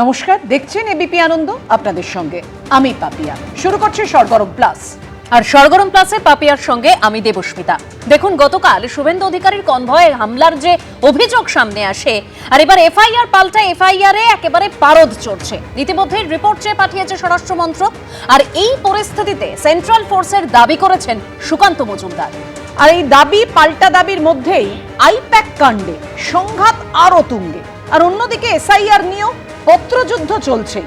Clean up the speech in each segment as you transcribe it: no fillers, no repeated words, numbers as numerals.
নমস্কার, দেখছেন এবিপি আনন্দ, আপনাদের সঙ্গে আমি পাপিয়া। শুরু করছে সরগরম প্লাস। আর সরগরম প্লাসে পাপিয়ার সঙ্গে আমি দেবস্মিতা। দেখুন, গতকাল শুভেন্দু অধিকারীর কনভয়ে হামলার যে অভিযোগ সামনে আসে, আর এবার এফআইআর পাল্টা এফআইআরে একেবারে পারদ চড়ছে। ইতিমধ্যে রিপোর্ট চেয়ে পাঠিয়েছে স্বরাষ্ট্র মন্ত্রক। আর এই পরিস্থিতিতে সেন্ট্রাল ফোর্সের দাবি করেছেন সুকান্ত মজুমদার। আর এই দাবি পাল্টা দাবির মধ্যেই আইপ্যাক কাণ্ডে সংঘাত আরও তুঙ্গে। আর অন্যদিকে এসআইআর নিয়েও পত্রযুদ্ধ চলছে।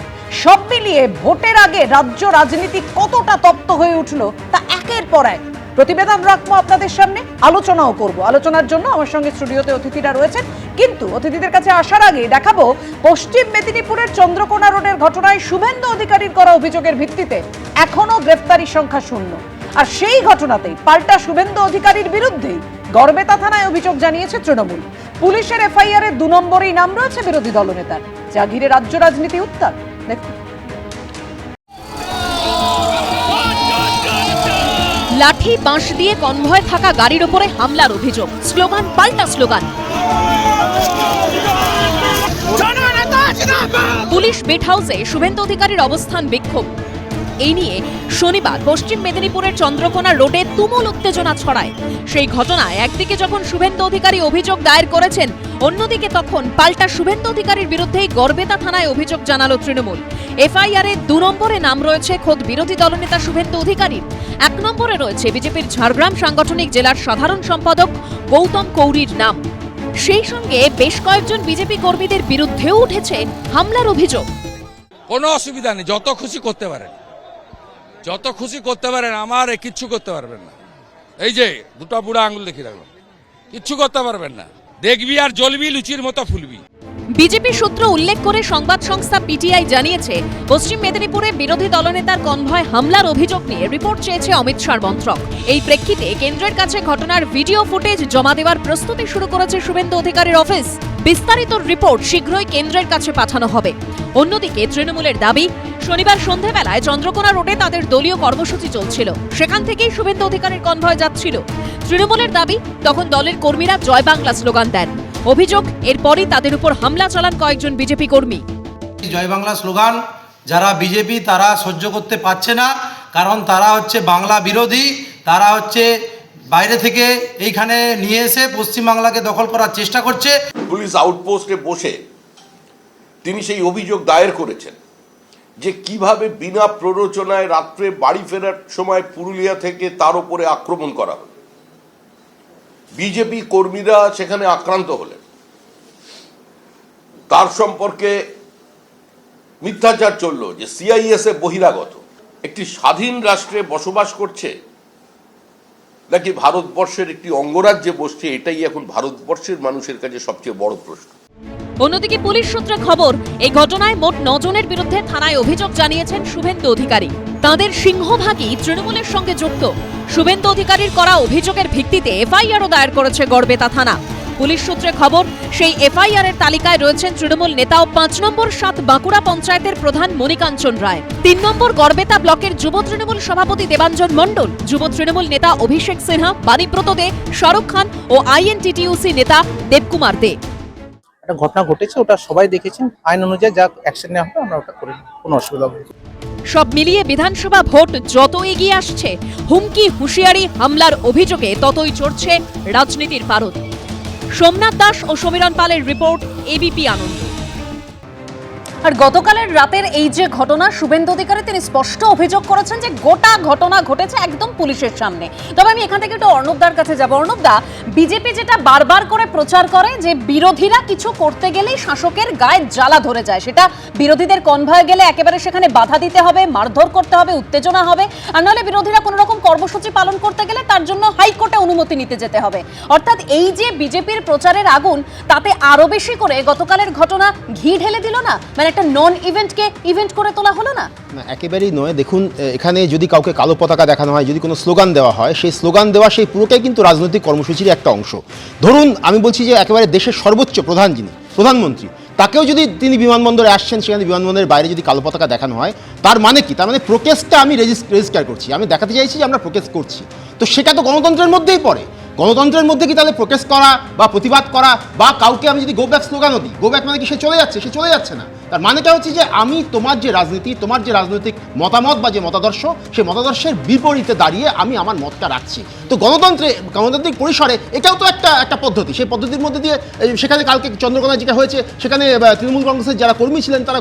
সব মিলিয়ে ভোটের আগে রাজ্য রাজনীতি কতটা তপ্ত হয়ে উঠল তা একের পর এক প্রতিবেদন রাখবো আপনাদের সামনে, আলোচনাও করব। আলোচনার জন্য আমার সঙ্গে স্টুডিওতে অতিথিরা রয়েছেন, কিন্তু অতিথিদের কাছে আসার আগে দেখাবো পশ্চিম মেদিনীপুরের চন্দ্রকোনা রোডের ঘটনায় শুভেন্দু অধিকারীর করা অভিযোগের ভিত্তিতে এখনো গ্রেফতারির সংখ্যা শূন্য। আর সেই ঘটনাতেই পাল্টা শুভেন্দু অধিকারীর বিরুদ্ধেই গড়বেতা থানায় অভিযোগ জানিয়েছে তৃণমূল। পুলিশের এফআইআর এর 2 নম্বরেই নাম রয়েছে বিরোধী দলনেতার, যা ঘিরে রাজ্য রাজনীতি উত্তাপ। দেখুন, লাঠি বাঁশ দিয়ে কনভয় থাকা গাড়ির ওপরে হামলার অভিযোগ, স্লোগান পাল্টা স্লোগান। পুলিশ বেট হাউসে শুভেন্দু অধিকারীর অবস্থান বিক্ষোভ। এই নিয়ে শনিবার পশ্চিম মেদিনীপুরের চন্দ্রকোনা রোডে তুমুল উত্তেজনা ছড়ায়। সেই ঘটনায় একদিকে যখন শুভেন্দু অধিকারী অভিযোগ দায়ের করেছেন, অন্যদিকে তখন পাল্টা শুভেন্দু অধিকারীর বিরুদ্ধেই গড়বেতা থানায় অভিযোগ জানালো তৃণমূল। এফআইআর এর 2 নম্বরে নাম রয়েছে খোদ বিরোধী দলনেতা শুভেন্দু অধিকারীর। 1 নম্বরে রয়েছে বিজেপির ঝাড়গ্রাম সাংগঠনিক জেলার সাধারণ সম্পাদক গৌতম কৌরির নাম। সেই সঙ্গে বেশ কয়েকজন বিজেপি কর্মীদের বিরুদ্ধেও উঠেছে হামলার অভিযোগ। কোনো অসুবিধা নেই, যত খুশি করতে পারেন, যত খুশি করতে পারেন, আমার কিচ্ছু করতে পারবেন না। এই যে 2টা বুড়া আঙুল দেখিয়ে রাখলাম, কিচ্ছু করতে পারবেন না। দেখবি আর জ্বলবি, লুচির মতো ফুলবি। বিজেপি সূত্র উল্লেখ করে সংবাদ সংস্থা পিটিআই জানিয়েছে, পশ্চিম মেদিনীপুরে বিরোধী দলনেতার কনভয় হামলার অভিযোগ নিয়ে রিপোর্ট চেয়েছে অমিত শাহ মন্ত্রক। এই প্রেক্ষিতে কেন্দ্রের কাছে ঘটনার ভিডিও ফুটেজ জমা দেওয়ার প্রস্তুতি শুরু করেছে শুভেন্দু অধিকারীর অফিস। বিস্তারিত রিপোর্ট শীঘ্রই কেন্দ্রের কাছে পাঠানো হবে। অন্যদিকে তৃণমূলের দাবি, শনিবার সন্ধ্যাবেলায় চন্দ্রকোনা রোডে তাদের দলীয় কর্মসূচি চলছিল, সেখান থেকেই শুভেন্দু অধিকারীর কনভয় যাচ্ছিল। তৃণমূলের দাবি, তখন দলের কর্মীরা জয় বাংলা স্লোগান দেন। অভিযোগ, এরপরই তাদের উপর হামলা চালান কয়েকজন বিজেপি কর্মী। জয় বাংলা স্লোগান যারা বিজেপি তারা সহ্য করতে পারছে না, কারণ তারা হচ্ছে বাংলা বিরোধী। তারা হচ্ছে বাইরে থেকে এইখানে নিয়ে এসে পশ্চিমবাংলাকে দখল করার চেষ্টা করছে। পুলিশ আউটপোস্টে বসে তিনি সেই অভিযোগ দায়ের করেছেন যে কিভাবে বিনা প্ররোচনায় রাত্রে বাড়ি ফেরার সময় পুরুলিয়া থেকে তার উপরে আক্রমণ করা হলো। বিজেপি কর্মীরা সেখানে আক্রান্ত হলেন। তার সম্পর্কে মিথ্যাচার চলল যে সিআইএসএ বহিরাগত, একটি স্বাধীন রাষ্ট্রে বসবাস করছে নাকি ভারতবর্ষের একটি অঙ্গরাজ্যে বসছে, এটাই এখন ভারতবর্ষের মানুষের কাছে সবচেয়ে বড় প্রশ্ন। অন্যদিকে পুলিশ সূত্রে খবর, এই ঘটনায় মোট 9 জনের বিরুদ্ধে থানায় অভিযোগ জানিয়েছেন শুভেন্দু অধিকারী। তাদের সিংহভাগই তৃণমূলের সঙ্গে যুক্ত। শুভেন্দু অধিকারীর করা অভিযোগের ভিত্তিতে এফআইআরও দায়ের করেছে গড়বেতা থানা। পুলিশ সূত্রে খবর, সেই এফআইআর এর তালিকায় রয়েছেন তৃণমূল নেতা ও 5 নম্বর 7 বাঁকুড়া পঞ্চায়েতের প্রধান মণিকাঞ্চন রায়, 3 নম্বর গড়বেতা ব্লকের যুব তৃণমূল সভাপতি দেবাঞ্জন মণ্ডল, যুব তৃণমূল নেতা অভিষেক সিনহা, বাণীব্রত দে, শাহরুখ খান ও আইএনটিটিইউসি নেতা দেবকুমার দে। একটা ঘটনা ঘটেছে, ওটা সবাই দেখেছেন। আইন অনুযায়ী যা অ্যাকশন নেওয়া হবে আমরা ওটা করি, কোনো অসুবিধা হবে না। সব মিলিয়ে বিধানসভা ভোট যত এগিয়ে আসছে, হুমকি হুঁশিয়ারি হামলার অভিযোগে ততই চড়ছে রাজনীতির পারদ। সোমনাথ দাস ও সমীরণ পালের রিপোর্ট, এবিপি আনন্দ। আর গতকালের রাতের এই যে ঘটনা, শুভেন্দু অধিকারী তিনি স্পষ্ট অভিযোগ করেছেন যে গোটা ঘটনা ঘটেছে একদম পুলিশের সামনে। তবে আমি এখান থেকে একটু অর্ণবদার কাছে যাব। অর্ণবদা, বিজেপি যেটা বারবার করে প্রচার করে যে বিরোধীরা কিছু করতে গেলেই শাসকের গায়ে জ্বালা ধরে যায়, সেটা বিরোধীদের কনভয়ে গেলে একেবারে সেখানে বাধা দিতে হবে, মারধর করতে হবে, উত্তেজনা হবে, আর নাহলে বিরোধীরা কোনো রকম কর্মসূচি পালন করতে গেলে তার জন্য হাইকোর্টে অনুমতি নিতে যেতে হবে। অর্থাৎ এই যে বিজেপির প্রচারের আগুন, তাতে আরো বেশি করে গতকালের ঘটনা ঘি ঢেলে দিল না? মানে একটা নন ইভেন্টকে ইভেন্ট করে তোলা হলো না? না, একেবারেই নয়। দেখুন, এখানে যদি কাউকে কালো পতাকা দেখানো হয়, যদি কোনো স্লোগান দেওয়া হয়, সেই স্লোগান দেওয়া সেই পুরোটাই কিন্তু রাজনৈতিক কর্মসূচির একটা অংশ। ধরুন, আমি বলছি যে একেবারে দেশের সর্বোচ্চ প্রধান যিনি প্রধানমন্ত্রী, তাকেও যদি তিনি বিমানবন্দরে আসছেন, সেখানে বিমানবন্দরের বাইরে যদি কালো পতাকা দেখানো হয়, তার মানে কি? তার মানে প্রোটেস্টটা আমি রেজিস্টার করছি, আমি দেখাতে চাইছি যে আমরা প্রোটেস্ট করছি। তো সেটা তো গণতন্ত্রের মধ্যেই পড়ে। গণতন্ত্রের মধ্যে কি তাহলে প্রোটেস্ট করা বা প্রতিবাদ করা বা কাউকে আমি যদি গো ব্যাক স্লোগানও দিই, গো ব্যাক মানে কি সে চলে যাচ্ছে? সে চলে যাচ্ছে না। তার মানেটা হচ্ছে যে আমি তোমার যে রাজনীতি, তোমার যে রাজনৈতিক মতামত বা যে মতাদর্শ, সেই মতাদর্শের বিপরীতে দাঁড়িয়ে আমি আমার মতটা রাখছি। তো গণতান্ত্রিক পরিসরে এটাও তো একটা পদ্ধতি। সেই পদ্ধতির মধ্যে দিয়ে সেখানে কালকে চন্দ্রকোনায় যেটা হয়েছে, সেখানে তৃণমূল কংগ্রেসের যারা কর্মী ছিলেন তারা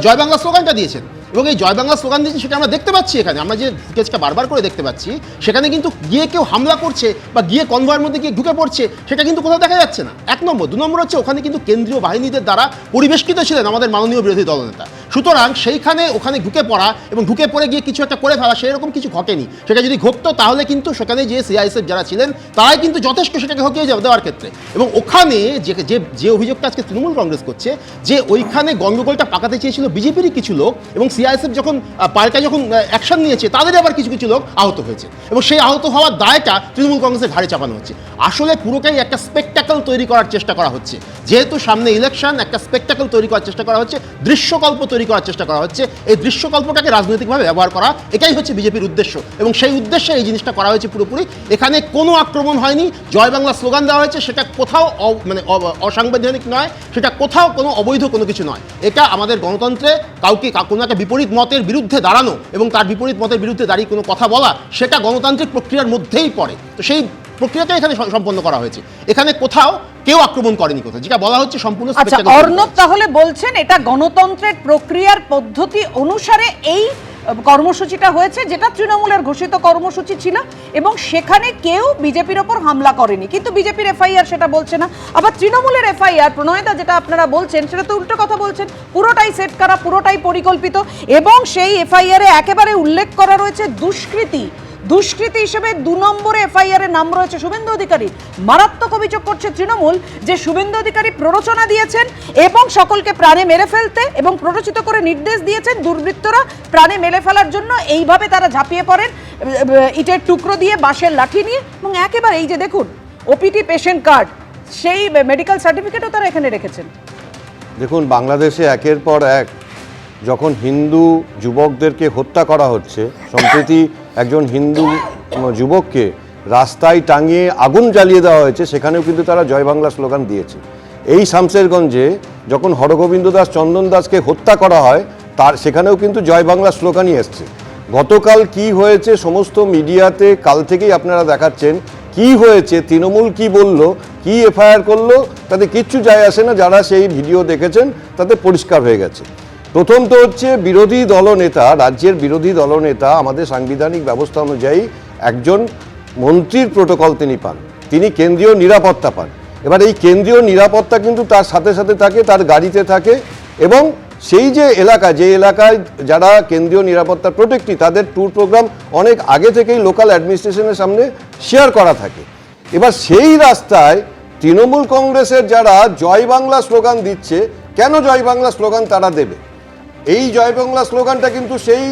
জয় বাংলা স্লোগানটা দিয়েছেন, এবং এই জয় বাংলা স্লোগান দিয়েছে সেটা আমরা দেখতে পাচ্ছি। এখানে আমরা যে ফুটেজটা বারবার করে দেখতে পাচ্ছি, সেখানে কিন্তু গিয়ে কেউ হামলা করছে বা গিয়ে কনভয়ের মধ্যে গিয়ে ঢুকে পড়ছে সেটা কিন্তু কোথাও দেখা যাচ্ছে না। 1 নম্বর। 2 নম্বর হচ্ছে ওখানে কিন্তু কেন্দ্রীয় বাহিনীদের দ্বারা পরিবেষ্টিত ছিলেন আমাদের মাননীয় বিরোধী দলনেতা। সুতরাং ওখানে ঢুকে পড়া এবং ঢুকে পড়ে গিয়ে কিছু একটা করে ফেলা সেরকম কিছু ঘটেনি। সেটা যদি ঘটতো তাহলে কিন্তু সেখানে যে সিআইএসএফ যারা ছিলেন তারাই কিন্তু যথেষ্ট সেটাকে হকিয়ে দেওয়ার ক্ষেত্রে। এবং ওখানে যে অভিযোগটা আজকে তৃণমূল কংগ্রেস করছে, যে ওইখানে গণ্ডগোলটা পাকাতে চেয়েছিল বিজেপিরই কিছু লোক, এবং সিআইএসএফ যখন পাল্টায় যখন অ্যাকশন নিয়েছে তাদের আবার কিছু লোক আহত হয়েছে, এবং সেই আহত হওয়ার দায়টা তৃণমূল কংগ্রেসের ঘাড়ে চাপানো হচ্ছে। আসলে পুরোটাই একটা স্পেকটাকল তৈরি করার চেষ্টা করা হচ্ছে। যেহেতু সামনে ইলেকশন, একটা স্পেকটাকল তৈরি করার চেষ্টা করা হচ্ছে, দৃশ্যকল্প তৈরি করার চেষ্টা করা হচ্ছে। এই দৃশ্যকল্পটাকে রাজনৈতিকভাবে ব্যবহার করা, এটাই হচ্ছে বিজেপির উদ্দেশ্য, এবং সেই উদ্দেশ্যে এই জিনিসটা করা হয়েছে পুরোপুরি। এখানে কোনো আক্রমণ হয়নি। জয় বাংলা স্লোগান দেওয়া হয়েছে, সেটা কোথাও অসাংবিধানিক নয়, সেটা কোথাও কোনো অবৈধ কোনো কিছু নয়। এটা আমাদের গণতন্ত্রে কাউকে কোনো একটা বিপরীত মতের বিরুদ্ধে দাঁড়ানো এবং তার বিপরীত মতের বিরুদ্ধে দাঁড়িয়ে কোনো কথা বলা, সেটা গণতান্ত্রিক প্রক্রিয়ার মধ্যেই পড়ে। তো সেই প্রক্রিয়াটাই এখানে সম্পন্ন করা হয়েছে। এখানে কোথাও কেউ আক্রমণ করেনি, কোথাও যেটা বলা হচ্ছে সম্পূর্ণ। আচ্ছা, অর্ণব তাহলে বলছেন এটা গণতন্ত্রের প্রক্রিয়ার পদ্ধতি অনুসারে এই কর্মসূচিটা হয়েছে, যেটা তৃণমূলের ঘোষিত কর্মসূচি ছিল, এবং সেখানে কেউ বিজেপির ওপর হামলা করেনি। কিন্তু বিজেপির এফআইআর সেটা বলছে না। আবার তৃণমূলের এফআইআর, প্রণয়দা যেটা আপনারা বলছেন সেটা তো উল্টো কথা বলছেন, পুরোটাই সেট করা, পুরোটাই পরিকল্পিত, এবং সেই এফআইআরে একেবারে উল্লেখ করা রয়েছে দুষ্কৃতি হিসেবে 2 নম্বরে এফআইআর নাম রয়েছে শুভেন্দু অধিকারী। মারাত্মক অভিযোগ করছে তৃণমূল যে শুভেন্দু অধিকারী প্ররোচনা দিয়েছেন এবং সকলকে প্রাণে মেরে ফেলতে, এবং প্ররোচিত করে নির্দেশ দিয়েছেন দুর্বৃত্তরা প্রাণে মেরে ফেলার জন্য। এইভাবে তারা ঝাঁপিয়ে পড়েন ইটের টুকরো দিয়ে, বাঁশের লাঠি নিয়ে, এবং একেবারে এই যে দেখুন ওপিটি পেশেন্ট কার্ড, সেই মেডিকেল সার্টিফিকেটও তারা এখানে রেখেছেন। দেখুন, বাংলাদেশে একের পর এক যখন হিন্দু যুবকদেরকে হত্যা করা হচ্ছে, সম্প্রতি একজন হিন্দু যুবককে রাস্তায় টাঙিয়ে আগুন জ্বালিয়ে দেওয়া হয়েছে, সেখানেও কিন্তু তারা জয় বাংলা স্লোগান দিয়েছে। এই শামশেরগঞ্জে যখন হরগোবিন্দ দাস, চন্দন দাসকে হত্যা করা হয়, সেখানেও কিন্তু জয় বাংলা স্লোগানই এসছে। গতকাল কি হয়েছে সমস্ত মিডিয়াতে কাল থেকেই আপনারা দেখাচ্ছেন। কি হয়েছে, তৃণমূল কি বলল, কি এফআইআর করলো, তাতে কিচ্ছু যায় আসে না। যারা সেই ভিডিও দেখেছেন তাতে পরিষ্কার হয়ে গেছে। প্রথম তো হচ্ছে বিরোধী দলনেতা, রাজ্যের বিরোধী দলনেতা আমাদের সাংবিধানিক ব্যবস্থা অনুযায়ী একজন মন্ত্রীর প্রোটোকল তিনি পান, তিনি কেন্দ্রীয় নিরাপত্তা পান। এবার এই কেন্দ্রীয় নিরাপত্তা কিন্তু তার সাথে সাথে থাকে, তার গাড়িতে থাকে, এবং সেই যে এলাকায় যারা কেন্দ্রীয় নিরাপত্তার প্রোটেক্টি, তাদের ট্যুর প্রোগ্রাম অনেক আগে থেকেই লোকাল অ্যাডমিনিস্ট্রেশনের সামনে শেয়ার করা থাকে। এবার সেই রাস্তায় তৃণমূল কংগ্রেসের যারা জয় বাংলা স্লোগান দিচ্ছে, কেন জয় বাংলা স্লোগান তারা দেবে? এই জয় বাংলা স্লোগানটা কিন্তু সেই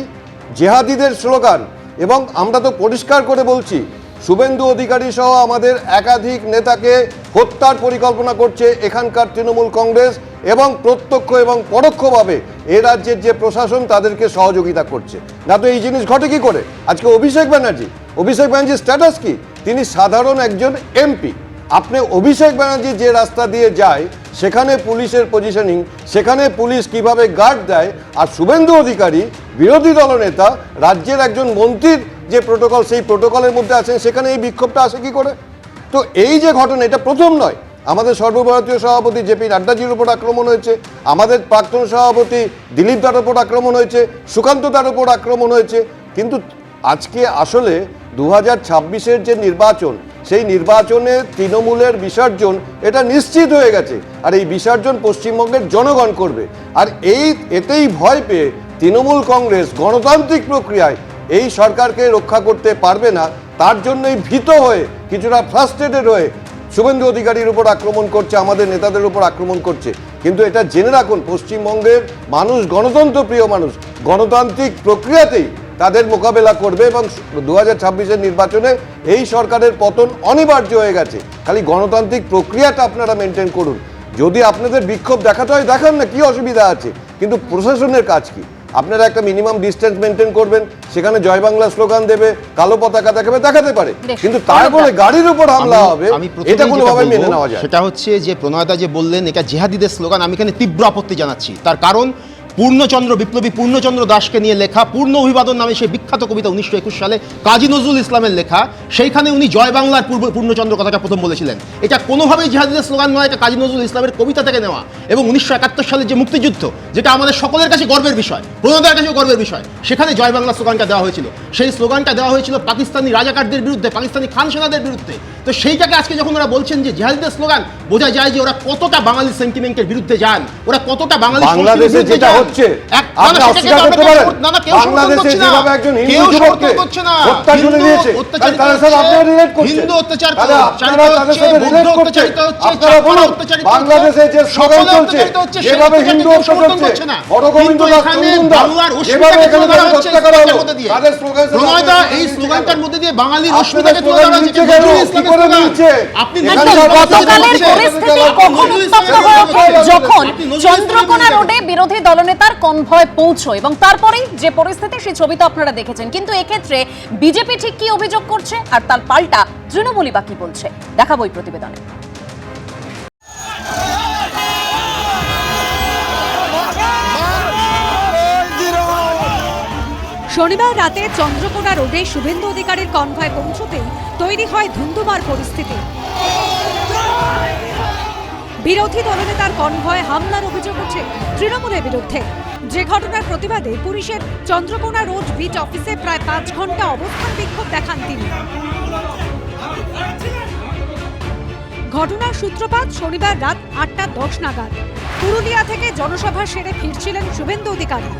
জেহাদিদের স্লোগান, এবং আমরা তো পরিষ্কার করে বলছি শুভেন্দু অধিকারী সহ আমাদের একাধিক নেতাকে হত্যার পরিকল্পনা করছে এখানকার তৃণমূল কংগ্রেস, এবং প্রত্যক্ষ এবং পরোক্ষভাবে এ রাজ্যের যে প্রশাসন তাদেরকে সহযোগিতা করছে। না তো এই জিনিস ঘটে কি করে? আজকে অভিষেক ব্যানার্জির স্ট্যাটাস কি? তিনি সাধারণ একজন এমপি। আপনি অভিষেক ব্যানার্জি যে রাস্তা দিয়ে যায় সেখানে পুলিশের পজিশনিং, সেখানে পুলিশ কিভাবে গার্ড দেয়, আর শুভেন্দু অধিকারী বিরোধী দলনেতা রাজ্যের একজন মন্ত্রীর যে প্রোটোকল, সেই প্রোটোকলের মধ্যে আছেন, সেখানে এই বিক্ষোভটা আসে কি করে? তো এই যে ঘটনা, এটা প্রথম নয়। আমাদের সর্বভারতীয় সভাপতি জেপি নাড্ডাজির উপর আক্রমণ হয়েছে, আমাদের প্রাক্তন সভাপতি দিলীপ দার উপর আক্রমণ হয়েছে, সুকান্ত দার উপর আক্রমণ হয়েছে। কিন্তু আজকে আসলে 2026-এর যে নির্বাচন, সেই নির্বাচনে তৃণমূলের বিসর্জন এটা নিশ্চিত হয়ে গেছে, আর এই বিসর্জন পশ্চিমবঙ্গের জনগণ করবে। আর এতেই ভয় পেয়ে তৃণমূল কংগ্রেস গণতান্ত্রিক প্রক্রিয়ায় এই সরকারকে রক্ষা করতে পারবে না, তার জন্যই ভীত হয়ে, কিছুটা ফ্রাস্ট্রেটেড হয়ে শুভেন্দু অধিকারীর উপর আক্রমণ করছে, আমাদের নেতাদের উপর আক্রমণ করছে। কিন্তু এটা জেনে রাখুন, পশ্চিমবঙ্গের মানুষ গণতন্ত্রপ্রিয় মানুষ, গণতান্ত্রিক প্রক্রিয়াতেই তাদের মোকাবেলা করবে, এবং 2026-এর নির্বাচনে এই সরকারের পতন অনিবার্য হয়ে গেছে। খালি গণতান্ত্রিক প্রক্রিয়াটা আপনারা মেনটেন করুন। যদি আপনাদের বিক্ষোভ দেখাতে হয় দেখান না, কি অসুবিধা আছে, কিন্তু প্রশাসনের কাজ কি? আপনারা একটা মিনিমাম ডিস্টেন্স মেনটেন করবেন, সেখানে জয় বাংলা স্লোগান দেবে, কালো পতাকা দেখাবে, দেখাতে পারে, কিন্তু তার বলে গাড়ির উপর হামলা হবে, এটা কোনোভাবে মেনে নেওয়া যায়? সেটা হচ্ছে যে প্রণয়দা যে বললেন এটা জিহাদিদের স্লোগান, আমি এখানে তীব্র আপত্তি জানাচ্ছি। তার কারণ পূর্ণচন্দ্র বিপ্লবী পূর্ণচন্দ্র দাসকে নিয়ে লেখা পূর্ণ অভিবাদন নামে সেই বিখ্যাত কবিতা 1921 সালে কাজী নজরুল ইসলামের লেখা, সেইখানে উনি জয় বাংলার পূর্ণচন্দ্র কথাটা প্রথম বলেছিলেন। এটা কোনোভাবেই জিহাদিদের স্লোগান নয়, এটা কাজী নজরুল ইসলামের কবিতা থেকে নেওয়া। এবং 1971 সালের যে মুক্তিযুদ্ধ, যেটা আমাদের সকলের কাছে গর্বের বিষয়, প্রণয়দার কাছেও গর্বের বিষয়, সেখানে জয় বাংলা স্লোগানটা দেওয়া হয়েছিল। সেই স্লোগানটা দেওয়া হয়েছিল পাকিস্তানি রাজাকারদের বিরুদ্ধে, পাকিস্তানি খান সেনাদের বিরুদ্ধে। তো সেইটাকে আজকে যখন ওরা বলছেন যে জিহাদিদের স্লোগান, বোঝা যায় যে ওরা কতটা বাঙালি সেন্টিমেন্টের বিরুদ্ধে যান, ওরা কতটা বাঙালি বাংলাদেশে যেটা হচ্ছে আপনি অস্বীকার করতে পারেন। বাংলাদেশে যেভাবে একজন হিন্দু যুবককে হত্যা করে দিয়েছে, তার সাথে আপনারা রিলেট করছেন, হিন্দু অত্যাচার, আপনারা তাদের সাথে রিলেট করছেন। আপনারা বলুন বাংলাদেশে যে স্লোগান চলছে, যেভাবে হিন্দু হত্যা করছে, হরগোবিন্দ দাস যেভাবে এখানে হত্যা করা হলো, তাদের স্লোগান প্রণয়দা এই স্লোগানটার মধ্যে দিয়ে বাঙালির অস্মিতাকে তুলে ধরা হচ্ছে। আপনি গতকালের পরিস্থিতি কখন উত্তপ্ত হয়ে ওঠে যখন চন্দ্রকোনা রোডে বিরোধী দলনেতার কনভয় পৌঁছয়, এবং তারপরেই যে পরিস্থিতি সেই ছবি তো আপনারা দেখেছেন। কিন্তু এক্ষেত্রে বিজেপি ঠিক কি অভিযোগ করছে আর তার পাল্টা তৃণমূলই বা কি বলছে, দেখাবো এই প্রতিবেদনে। শনিবার রাতে চন্দ্রকোনা রোডে শুভেন্দু অধিকারীর কনভয় পৌঁছতেই তৈরি হয় ধুন্ধুমার পরিস্থিতি। বিরোধী দলনেতার কনভয় হামলার অভিযোগ ওঠে তৃণমূলের বিরুদ্ধে, যে ঘটনার প্রতিবাদে পুলিশের চন্দ্রকোনা রোড বিট অফিসে প্রায় 5 ঘন্টা অবস্থান বিক্ষোভ দেখান তিনি। ঘটনার সূত্রপাত শনিবার রাত 8:10 নাগাদ। পুরুলিয়া থেকে জনসভা সেরে ফিরছিলেন শুভেন্দু অধিকারী।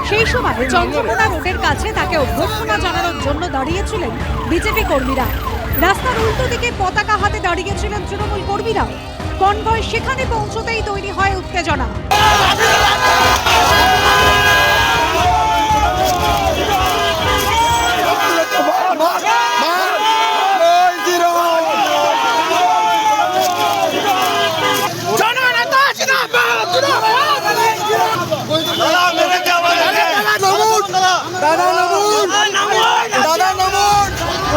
সেই সময় চন্দ্রকোনা রোডের কাছে তাকে অভ্যর্থনা জানানোর জন্য দাঁড়িয়েছিলেন বিজেপি কর্মীরা। রাস্তার উল্টো দিকে পতাকা হাতে দাঁড়িয়েছিলেন তৃণমূল কর্মীরা। কনভয় সেখানে পৌঁছতেই তৈরি হয় উত্তেজনা।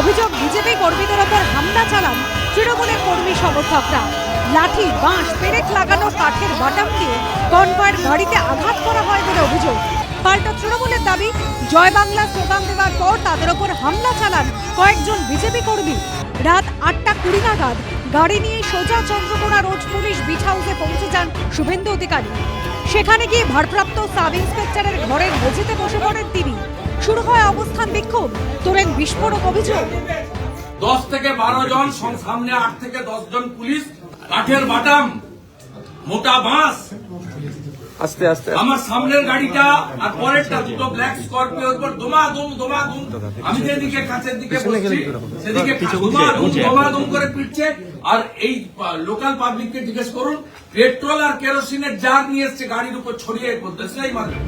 অভিযোগ, বিজেপি কর্মীদের ওপর হামলা চালান তৃণমূলের কর্মী সমর্থকরা। লাঠি, বাঁশ, পেরেক লাগানো কাঠের বাটাম দিয়ে কনভয়ের গাড়িতে আঘাত করা হয় বলে অভিযোগ। পাল্টা তৃণমূলের দাবি, জয় বাংলা স্লোগান দেওয়ার পর তাদের ওপর হামলা চালান কয়েকজন বিজেপি কর্মী। রাত 8:20 নাগাদ গাড়ি নিয়ে সোজা চন্দ্রকোনা রোড পুলিশ বিট হাউসে পৌঁছে যান শুভেন্দু অধিকারী। সেখানে গিয়ে ভারপ্রাপ্ত সাব ইন্সপেক্টরের ঘরের মেঝেতে বসে পড়েন তিনি। শুরু হয় অবস্থান বিক্ষোভ, তোলেন বিস্ফোরক অভিযোগ। 10 থেকে 12 জন, সামনে 8 থেকে 10 জন পুলিশ, কাঠের বাটাম, মোটা বাঁশ, আস্তে আস্তে আমার সামনের গাড়িটা আর পরেরটা দুটো ব্ল্যাক স্করপিওর উপর দমাদম। আমি যেদিকে কাছের দিকে বসছি সেদিকে দমাদম করে পিটছে। আর এই লোকাল পাবলিককে জিজ্ঞেস করুন, পেট্রোল আর কেরোসিনের জার নিয়ে এসছে গাড়ির উপর ছড়িয়ে দেশলাই মারবে।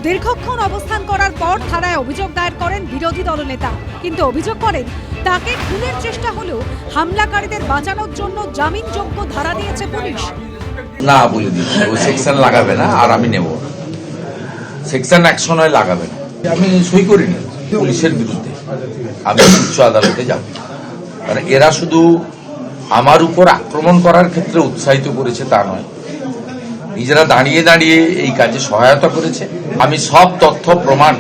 দীর্ঘক্ষণ অবস্থান করার পর থানায় অভিযোগ দায়ের করেন বিরোধী দলনেতা, কিন্তু অভিযোগ করেন তাকে খুনের চেষ্টা হলেও হামলাকারীদের বাঁচানোর জন্য জামিনযোগ্য ধারা দিয়েছে পুলিশ। না, বলে দিচ্ছি ওই সেকশন লাগাবে না, আর আমি নেব সেকশন অ্যাকশন হয় লাগাবে না। আমি সই করিনি পুলিশের বিরুদ্ধে, আমি উচ্চ আদালতে যাব। কারণ এরা শুধু আমার উপর আক্রমণ করার ক্ষেত্রে উৎসাহিত করেছে তা নয়, নিজেরা দাঁড়িয়ে দাঁড়িয়ে এই কাজে সহায়তা করেছে। আমি সব তথ্য প্রমাণ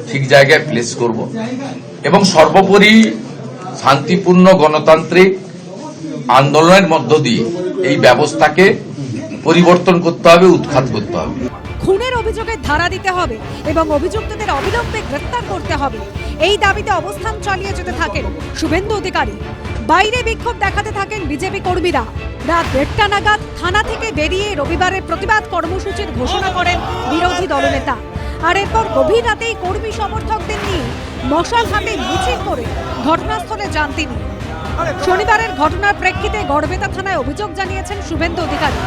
ঠিক জায়গায় প্লেস করব এবং সর্বোপরি শান্তিপূর্ণ গণতান্ত্রিক আন্দোলনের মধ্য দিয়ে এই ব্যবস্থাকে পরিবর্তন করতে হবে, উৎখাত করতে হবে। খুনের অভিযোগের ধারা দিতে হবে এবং অভিযুক্তদের অবিলম্বে গ্রেফতার করতে হবে, এই দাবিতে অবস্থান চালিয়ে যেতে থাকেন শুভেন্দু অধিকারী। বাইরে বিক্ষোভ দেখাতে থাকেন বিজেপি কর্মীরা। রাত 1:30 নাগাদ থানা থেকে বেরিয়ে রবিবারের প্রতিবাদ কর্মসূচির ঘোষণা করেন বিরোধী দলনেতা। আর এরপর গভীর রাতেই কর্মী সমর্থকদের নিয়ে মশাল হাতে মিছিল করে ঘটনাস্থলে যান তিনি। শনিবারের ঘটনার প্রেক্ষিতে গড়বেতা থানায় অভিযোগ জানিয়েছেন শুভেন্দু অধিকারী।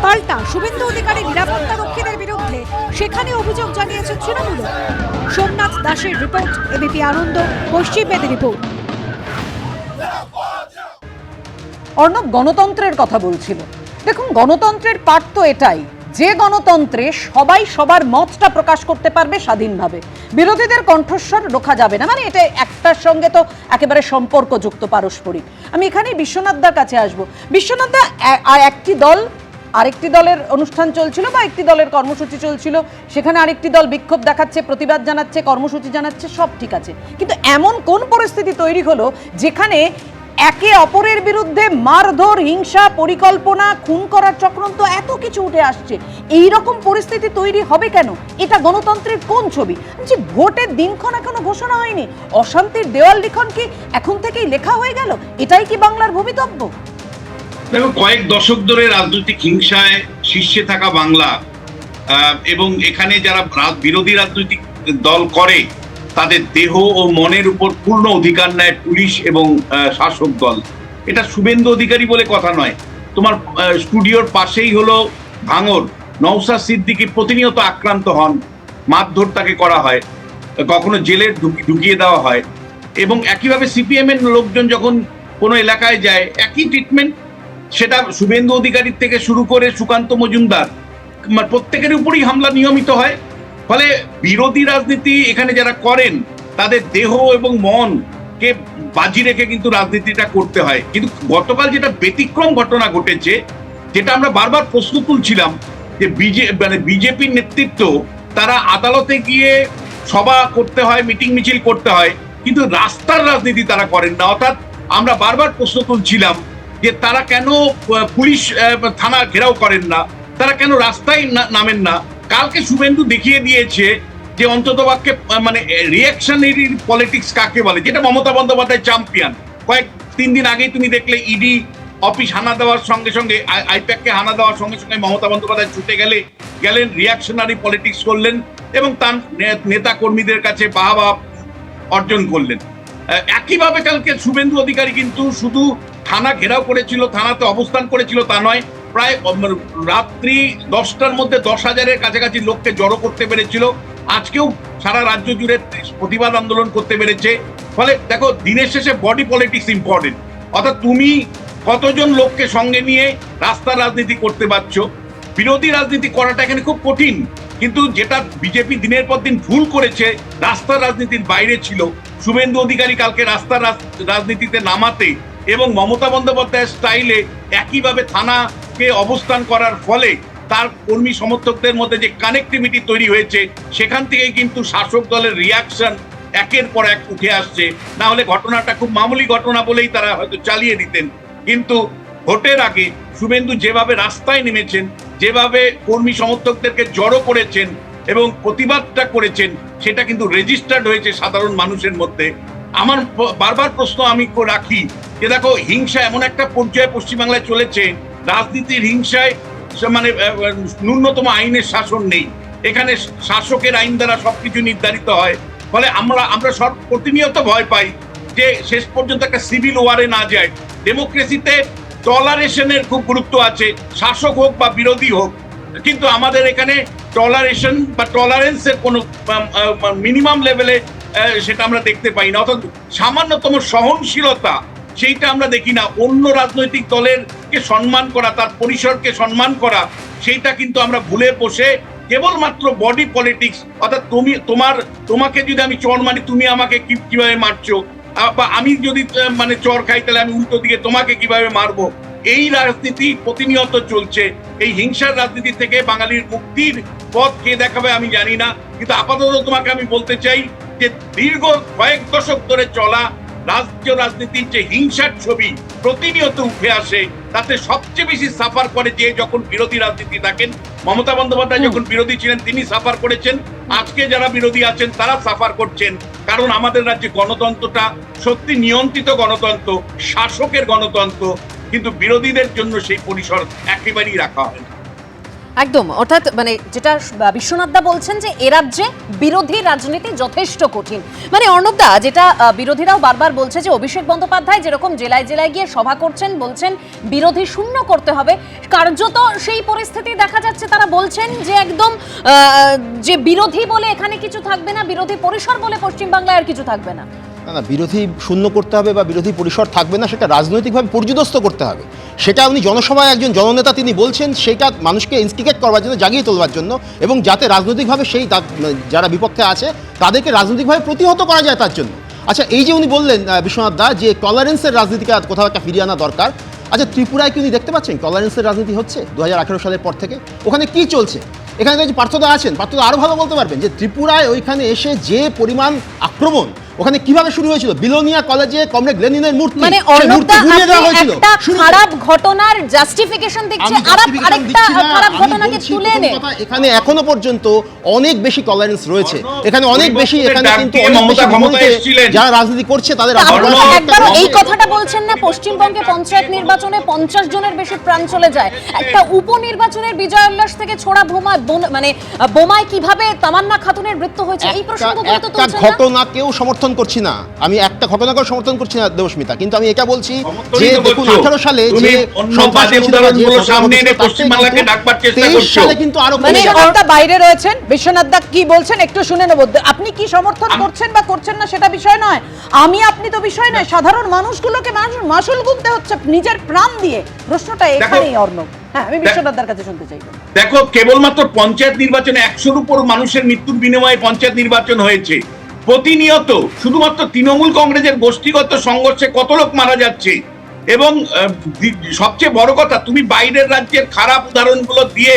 পাল্টা শুভেন্দু অধিকারী নিরাপত্তা রক্ষীদের বিরুদ্ধে সেখানে অভিযোগ জানিয়েছে তৃণমূল। সোমনাথ দাসের রিপোর্ট, এবিপি আনন্দ, পশ্চিম মেদিনীপুর। অর্ণব গণতন্ত্রের কথা বলছিল। দেখুন, গণতন্ত্রের পার্ট তো এটাই যে গণতন্ত্রে সবাই সবার মতটা প্রকাশ করতে পারবে স্বাধীনভাবে, বিরোধীদের কণ্ঠস্বর রোখা যাবে না, মানে এটা একটার সঙ্গে তো একেবারে সম্পর্কযুক্ত পারস্পরিক। আমি এখানেই বিশ্বনাথদার কাছে আসব। বিশ্বনাথদা, আর একটি দল আরেকটি দলের অনুষ্ঠান চলছিল বা একটি দলের কর্মসূচি চলছিল, সেখানে আরেকটি দল বিক্ষোভ দেখাচ্ছে, প্রতিবাদ জানাচ্ছে, কর্মসূচি জানাচ্ছে, সব ঠিক আছে, কিন্তু এমন কোন পরিস্থিতি তৈরি হলো যেখানে একে অপরের বিরুদ্ধে মারধর, হিংসা, পরিকল্পনা, খুন করার চক্রান্ত এত কিছু উঠে আসছে? এই রকম পরিস্থিতি তৈরি হবে কেন? এটা গণতন্ত্রের কোন ছবি? যে ভোটের দিনক্ষণ এখনো ঘোষণা হয়নি, অশান্তির দেওয়াল লিখন কি এখন থেকেই লেখা হয়ে গেল? এটাই কি বাংলার ভবিতব্য? দেখো, কয়েক দশক ধরে রাজনৈতিক হিংসায় শীর্ষে থাকা বাংলা এবং এখানে যারা বিরোধী রাজনৈতিক দল করে তাদের দেহ ও মনের উপর পূর্ণ অধিকার নেয় পুলিশ এবং শাসক দল। এটা শুভেন্দু অধিকারী বলে কথা নয়। তোমার স্টুডিওর পাশেই হলো ভাঙর, নওশাদ সিদ্দিকী প্রতিনিয়ত আক্রান্ত হন, মারধর তাকে করা হয়, কখনো জেলে ঢুকিয়ে দেওয়া হয়। এবং একইভাবে সিপিএম এর লোকজন যখন কোনো এলাকায় যায় একই ট্রিটমেন্ট, সেটা শুভেন্দু অধিকারীর থেকে শুরু করে সুকান্ত মজুমদার, প্রত্যেকের উপরই হামলা নিয়মিত হয়। ফলে বিরোধী রাজনীতি এখানে যারা করেন তাদের দেহ এবং মনকে বাজি রেখে কিন্তু রাজনীতিটা করতে হয়। কিন্তু গতকাল যেটা ব্যতিক্রম ঘটনা ঘটেছে, যেটা আমরা বারবার প্রশ্ন তুলছিলাম, যে বিজেপির নেতৃত্ব তারা আদালতে গিয়ে সভা করতে হয়, মিটিং মিছিল করতে হয়, কিন্তু রাস্তার রাজনীতি তারা করেন না। অর্থাৎ আমরা বারবার প্রশ্ন তুলছিলাম যে তারা কেন পুলিশ থানা ঘেরাও করেন না, তারা কেন রাস্তায় নামেন না। কালকে শুভেন্দু দেখিয়ে দিয়েছে যে অন্ততপক্ষে মানে রিঅ্যাকশনারি পলিটিক্স কাকে বলে, যেটা মমতা বন্দ্যোপাধ্যায় চ্যাম্পিয়ন। তিন দিন আগেই তুমি দেখলে ইডি অফিস হানা দেওয়ার সঙ্গে সঙ্গে, আইপ্যাককে হানা দেওয়ার সঙ্গে সঙ্গে মমতা বন্দ্যোপাধ্যায় ছুটে গেলেন, রিঅ্যাকশনারি পলিটিক্স করলেন এবং তার নেতা কর্মীদের কাছে বাহবা অর্জন করলেন। একইভাবে কালকে শুভেন্দু অধিকারী কিন্তু শুধু থানা ঘেরাও করেছিল, থানাতে অবস্থান করেছিল তা নয়, প্রায় রাত্রি 10টার মধ্যে 10,000-এর কাছাকাছি লোককে জড়ো করতে পেরেছিল। আজকেও সারা রাজ্য জুড়ে প্রতিবাদ আন্দোলন করতে পেরেছে। ফলে দেখো, দিনের শেষে বডি পলিটিক্স ইম্পর্টেন্ট। অর্থাৎ তুমি কতজন লোককে সঙ্গে নিয়ে রাস্তার রাজনীতি করতে পারছো। বিরোধী রাজনীতি করাটা এখানে খুব কঠিন, কিন্তু যেটা বিজেপি দিনের পর দিন ভুল করেছে, রাস্তার রাজনীতির বাইরে ছিল। শুভেন্দু অধিকারী কালকে রাস্তার রাজনীতিতে নামাতে এবং মমতা বন্দ্যোপাধ্যায়ের স্টাইলে একইভাবে থানাকে অবস্থান করার ফলে তার কর্মী সমর্থকদের মধ্যে যে কানেক্টিভিটি তৈরি হয়েছে, সেখান থেকেই কিন্তু শাসক দলের রিয়াকশন একের পর এক উঠে আসছে। না হলে ঘটনাটা খুব মামুলি ঘটনা বলেই তারা হয়তো চালিয়ে দিতেন। কিন্তু ভোটের আগে শুভেন্দু যেভাবে রাস্তায় নেমেছেন, যেভাবে কর্মী সমর্থকদেরকে জড়ো করেছেন এবং প্রতিবাদটা করেছেন, সেটা কিন্তু রেজিস্টার্ড হয়েছে সাধারণ মানুষের মধ্যে। আমার বারবার প্রশ্ন আমি রাখি যে দেখো, হিংসা এমন একটা পর্যায়ে পশ্চিমবাংলায় চলেছে, রাজনীতির হিংসায় মানে ন্যূনতম আইনের শাসন নেই। এখানে শাসকের আইন দ্বারা সবকিছু নির্ধারিত হয়। ফলে আমরা সব প্রতিনিয়ত ভয় পাই যে শেষ পর্যন্ত একটা সিভিল ওয়ারে না যায়। ডেমোক্রেসিতে টলারেশনের খুব গুরুত্ব আছে, শাসক হোক বা বিরোধী হোক, কিন্তু আমাদের এখানে টলারেশন বা টলারেন্সের কোনো মিনিমাম লেভেলে সেটা আমরা দেখতে পাই না। অর্থাৎ সামান্যতম সহনশীলতা সেইটা আমরা দেখি না। অন্য রাজনৈতিক দলের কে সম্মান করা, তার পরিসরকে সম্মান করা, সেইটা কিন্তু আমরা ভুলে বসে কেবলমাত্র বডি পলিটিক্স, অর্থাৎ তোমাকে যদি আমি চর মারি, তুমি আমাকে কিভাবে মারছো, বা আমি যদি মানে চর খাই তাহলে আমি উল্টো দিকে তোমাকে কিভাবে মারবো, এই রাজনীতি প্রতিনিয়ত চলছে। এই হিংসার রাজনীতি থেকে বাঙালির মুক্তির পথ কে দেখাবে আমি জানি না, কিন্তু আপাতত তোমাকে আমি বলতে চাই যে দীর্ঘ কয়েক দশক ধরে চলা রাজ্য রাজনীতির যে হিংসার ছবি প্রতিনিয়ত উঠে আসে, তাতে সবচেয়ে বেশি সাফার করে যে যখন বিরোধী রাজনীতি থাকেন। মমতা বন্দ্যোপাধ্যায় যখন বিরোধী ছিলেন তিনি সাফার করেছেন, আজকে যারা বিরোধী আছেন তারা সাফার করছেন। কারণ আমাদের রাজ্যে গণতন্ত্রটা সত্যি নিয়ন্ত্রিত গণতন্ত্র, শাসকের গণতন্ত্র, কিন্তু বিরোধীদের জন্য সেই পরিসর একেবারেই রাখা হয় না। একদম, অর্থাৎ মানে যেটা বিশ্বনাথদা বলছেন যে এ রাজ্যে বিরোধী রাজনীতি যথেষ্ট কঠিন। মানে অর্ণবদা, যেটা বিরোধীরাও বারবার বলছে যে অভিষেক বন্দ্যোপাধ্যায় যেরকম জেলায় জেলায় গিয়ে সভা করছেন, বলছেন বিরোধী শূন্য করতে হবে, কার্যত সেই পরিস্থিতি দেখা যাচ্ছে। তারা বলছেন যে একদম যে বিরোধী বলে এখানে কিছু থাকবে না, বিরোধী পরিসর বলে পশ্চিমবাংলায় আর কিছু থাকবে না। না বিরোধী শূন্য করতে হবে বা বিরোধী পরিসর থাকবে না, সেটা রাজনৈতিকভাবে পর্যুদস্ত করতে হবে। সেটা উনি জনসভায় একজন জননেতা তিনি বলছেন, সেটা মানুষকে ইনস্টিগেট করবার জন্য, জাগিয়ে তোলবার জন্য, এবং যাতে রাজনৈতিকভাবে সেই যারা বিপক্ষে আছে তাদেরকে রাজনৈতিকভাবে প্রতিহত করা যায় তার জন্য। আচ্ছা, এই যে উনি বললেন বিশ্বনাথ দা যে টলারেন্সের রাজনীতিকে কোথাও একটা ফিরিয়ে আনা দরকার। আচ্ছা, ত্রিপুরায় কি উনি দেখতে পাচ্ছেন টলারেন্সের রাজনীতি হচ্ছে 2018 সালের পর থেকে? ওখানে কি চলছে? এখানে যে পার্থদা আছেন, পার্থদা আরও ভালো বলতে পারবেন যে ত্রিপুরায় ওইখানে এসে যে পরিমাণ আক্রমণ ওখানে কিভাবে শুরু হয়েছিল। বিলোনিয়া কলেজে কমরেড লেনিনের মূর্তি, মানে সেই মূর্তি গুঁড়িয়ে দেওয়া হয়েছিল। একটা খারাপ ঘটনার জাস্টিফিকেশন দিচ্ছে, আরেকটা খারাপ ঘটনাকে তুলে এনে এখানে এখনো পর্যন্ত অনেক বেশি টলারেন্স রয়েছে, এখানে অনেক বেশি, এখানে কিন্তু যারা রাজনীতি করছে তাদের একবারও এই কথাটা বলছেন না পশ্চিমবঙ্গে পঞ্চায়েত নির্বাচনে 50 জনের বেশি প্রাণ চলে যায়, একটা উপনির্বাচনের বিজয় উল্লাস থেকে ছোড়া মানে বোমায় কিভাবে তামান্না খাতুনের মৃত্যু হয়েছে, এই প্রসঙ্গগুলো তো তুলছেন না। ঘটনা কেউ সমর্থন করছি না, আমি একটা ঘটনাকেও সমর্থন করছি না দেবস্মিতা, কিন্তু আমি এটা বলছি যে দেখুন 18 সালে যে সালে কিন্তু আরো বাইরে রয়েছেন। বিশ্বনাথ দা কি বলছেন একটু শুনে নেব। আপনি কি সমর্থন করছেন বা করছেন না সেটা বিষয় নয়, আপনি তো বিষয় নয়, সাধারণ মানুষগুলোকে মাসুল গুনতে হচ্ছে নিজের প্রাণ দিয়ে। প্রশ্নটা এখানেই অর্ণব। হ্যাঁ, আমি বিশ্বনাথ দার কাছে শুনতে চাই। দেখো, কেবলমাত্র পঞ্চায়েত নির্বাচনে 100-র উপর মানুষের মৃত্যুর বিনিময়ে পঞ্চায়েত নির্বাচন হয়েছে। প্রতিনিয়ত শুধুমাত্র তৃণমূল কংগ্রেসের গোষ্ঠীগত সংঘর্ষে কত লোক মারা যাচ্ছে, এবং সবচেয়ে বড় কথা, তুমি বাইরের রাজ্যের খারাপ উদাহরণগুলো দিয়ে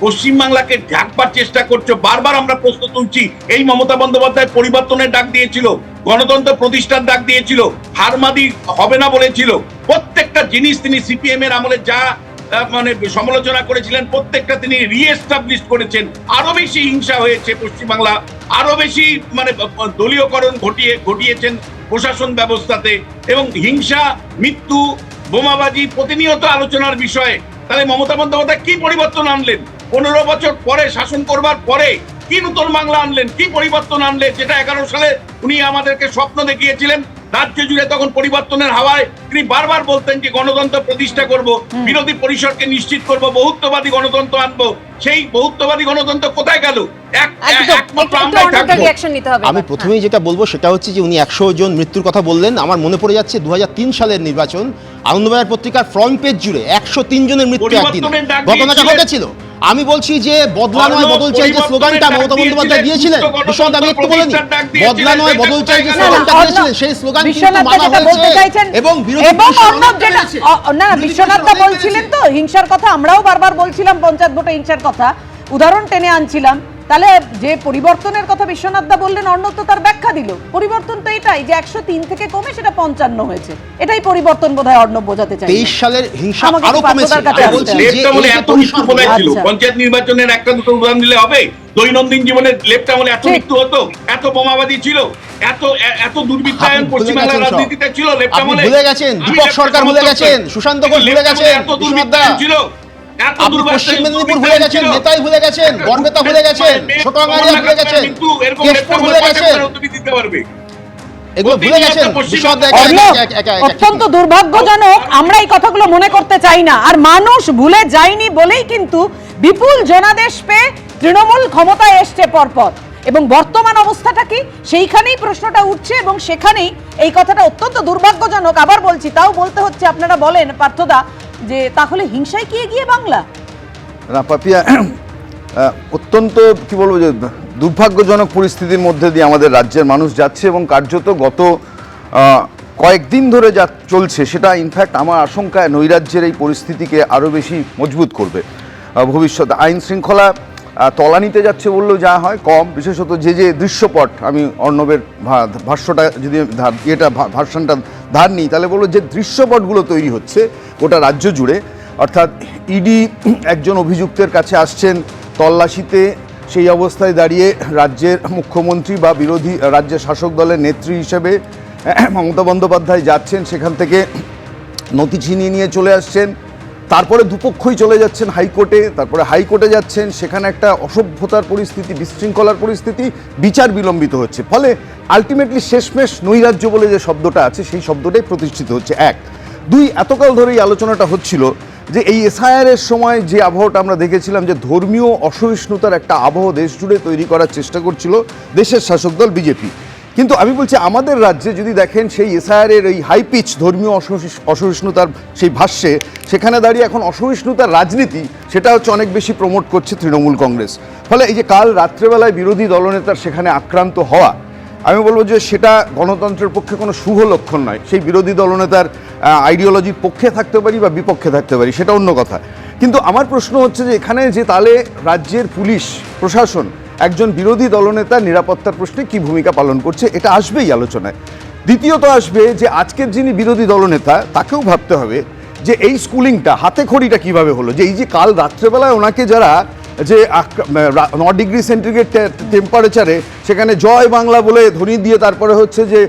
পশ্চিমবাংলাকে ঢাকবার চেষ্টা করছো। বারবার আমরা প্রশ্ন তুলছি, এই মমতা বন্দ্যোপাধ্যায় পরিবর্তনের ডাক দিয়েছিল, গণতন্ত্র প্রতিষ্ঠার ডাক দিয়েছিল, হারমাদি হবে না বলেছিল, প্রত্যেকটা জিনিস তিনি সিপিএম এর আমলে যা মানে সমালোচনা করেছিলেন প্রত্যেকটা তিনি রিএস্টাবলিশ করেছেন। আরো বেশি হিংসা হয়েছে পশ্চিমবাংলা, আরো বেশি মানে দলীয়করণ ঘটিয়েছেন প্রশাসন ব্যবস্থাতে, এবং হিংসা, মৃত্যু, বোমাবাজি প্রতিনিয়ত আলোচনার বিষয়ে। তাহলে মমতা বন্দ্যোপাধ্যায় কি পরিবর্তন আনলেন? 15 বছর পরে শাসন করবার পরে কি নতুন বাংলা আনলেন, কি পরিবর্তন আনলেন, যেটা 11 সালে উনি আমাদেরকে স্বপ্ন দেখিয়েছিলেন। রাজ্য জুড়ে তখন পরিবর্তনের হাওয়ায় তিনি বারবার বলতেন যে গণতন্ত্র প্রতিষ্ঠা করব, বিরোধী পরিসরকে নিশ্চিত করব, বহুত্ববাদী গণতন্ত্র আনবো। সেই বহুত্ববাদী গণতন্ত্র কোথায় গেল? আমি প্রথমেই যেটা বলবো সেটা হচ্ছে যে উনি 100 জন মৃত্যুর কথা বললেন। আমার মনে পড়ে যাচ্ছে 2003 সালের নির্বাচন, আনন্দবাজার পত্রিকার ফ্রন্ট পেজ জুড়ে 103 জনের মৃত্যু একদিন ঘটনাটা ঘটেছিল। আমি বলছি যে বদলা নয় বদল চাই যে স্লোগানটা মমতা বন্দ্যোপাধ্যায় দিয়েছিলেন, বিশ্বনাথ আমি একটু বলে নিই, বদলা নয় বদল চাই যে স্লোগানটা দিয়েছিলেন সেই স্লোগান কিন্তু মানা হয়েছে এবং বিশ্বনাথ বলছিলেন তো হিংসার কথা, আমরাও বারবার বলছিলাম পঞ্চায়েত ভোটে হিংসার কথা, উদাহরণ টেনে আনছিলাম। তাহলে যে পরিবর্তনের কথা বিশ্বনাথ দা বললেন, অর্ণব তো তার ব্যাখ্যা দিল। পরিবর্তন তো এটাই যে 103 থেকে কমে সেটা 55 হয়েছে, এটাই পরিবর্তন বোধহয় অর্ণব বোঝাতে চাই। 23 সালের হিংসা আরো কমেছে। পঞ্চায়েত নির্বাচনের একটা দুটো উদাহরণ দিলে হবে? দৈনন্দিন জীবনে লেফট আমলে এত মৃত্যু হতো, এত বোমাবাজি ছিল, এত দুর্বৃত্তায়ন পশ্চিমবাংলার রাজনীতিতে ছিল লেফট আমলে। ভুলে গেছেন দীপক সরকার, ভুলে গেছেন সুশান্ত ঘোষ, ভুলে গেছেন এত দুর্বৃত্তায়ন ছিল, পশ্চিম মেদিনীপুর ভুলে গেছেন, নেতাই ভুলে গেছেন, বনবেতা ভুলে গেছেন, ছোটবাংলা ভুলে গেছেন, কেশপুর ভুলে গেছেন, এগুলো ভুলে গেছেন। অত্যন্ত দুর্ভাগ্যজনক, আমরা এই কথাগুলো মনে করতে চাই না। আর মানুষ ভুলে যায়নি বলেই কিন্তু বিপুল জনাদেশ পেয়ে তৃণমূল ক্ষমতায় এসছে পরপর, এবং বর্তমান অবস্থাটা কি সেইখানেই প্রশ্নটা উঠছে, এবং সেখানেই এই কথাটা অত্যন্ত দুর্ভাগ্যজনক। আবার বলছি, তাও বলতে হচ্ছে। আপনারা বলেন পার্থদা যে তাহলে হিংসায় কি এগিয়ে বাংলা? না পাপিয়া, অত্যন্ত কি বলবো যে দুর্ভাগ্যজনক পরিস্থিতির মধ্যে দিয়ে আমাদের রাজ্যের মানুষ যাচ্ছে, এবং কার্যত গত কয়েকদিন ধরে যা চলছে সেটা ইনফ্যাক্ট আমার আশঙ্কায় নৈরাজ্যের এই পরিস্থিতিকে আরও বেশি মজবুত করবে ভবিষ্যতে। আইন শৃঙ্খলা তলানিতে যাচ্ছে বললেও যা হয় কম, বিশেষত যে দৃশ্যপট, আমি অর্ণবের ভাষ্যটা যদি ভার্সনটা ধার নিই তাহলে বলবো যে দৃশ্যপটগুলো তৈরি হচ্ছে গোটা রাজ্য জুড়ে, অর্থাৎ ইডি একজন অভিযুক্তের কাছে আসছেন তল্লাশিতে, সেই অবস্থায় দাঁড়িয়ে রাজ্যের মুখ্যমন্ত্রী বা বিরোধী রাজ্যের শাসক দলের নেত্রী হিসেবে মমতা বন্দ্যোপাধ্যায় যাচ্ছেন, সেখান থেকে নথি ছিনিয়ে নিয়ে চলে আসছেন, তারপরে দুপক্ষই চলে যাচ্ছেন হাইকোর্টে, তারপরে হাইকোর্টে যাচ্ছেন, সেখানে একটা অসভ্যতার পরিস্থিতি, বিশৃঙ্খলার পরিস্থিতি, বিচার বিলম্বিত হচ্ছে, ফলে আলটিমেটলি শেষমেশ নৈরাজ্য বলে যে শব্দটা আছে সেই শব্দটাই প্রতিষ্ঠিত হচ্ছে। 1, 2, এতকাল ধরে এই আলোচনাটা হচ্ছিল যে এই এসআইআরের সময় যে আবহটা আমরা দেখেছিলাম, যে ধর্মীয় অসহিষ্ণুতার একটা আবহ দেশ জুড়ে তৈরি করার চেষ্টা করছিল দেশের শাসক দল বিজেপি, কিন্তু আমি বলছি আমাদের রাজ্যে যদি দেখেন সেই এসআইআর এর এই হাই পিচ ধর্মীয় অসহিষ্ণুতার সেই ভাষ্যে সেখানে দাঁড়িয়ে এখন অসহিষ্ণুতার রাজনীতি সেটা হচ্ছে অনেক বেশি প্রমোট করছে তৃণমূল কংগ্রেস। ফলে এই যে কাল রাত্রেবেলায় বিরোধী দলনেতার সেখানে আক্রান্ত হওয়া, আমি বলবো যে সেটা গণতন্ত্রের পক্ষে কোনো শুভ লক্ষণ নয়। সেই বিরোধী দলনেতার আইডিওলজির পক্ষে থাকতে পারি বা বিপক্ষে থাকতে পারি, সেটা অন্য কথা। কিন্তু আমার প্রশ্ন হচ্ছে যে এখানে যে তাহলে রাজ্যের পুলিশ প্রশাসন একজন বিরোধী দলনেতার নিরাপত্তার প্রশ্নে কি ভূমিকা পালন করছে, এটা আসবেই আলোচনায়। দ্বিতীয়ত আসবে যে আজকের যিনি বিরোধী দলনেতা তাকেও ভাবতে হবে যে এই স্কুলিংটা হাতে খড়িটা কিভাবে হলো, যে এই যে কাল রাত্রেবেলায় ওনাকে যারা যে 9 ডিগ্রি সেন্টিগ্রেড টেম্পারেচারে সেখানে জয় বাংলা বলে ধ্বনি দিয়ে তারপরে হচ্ছে যে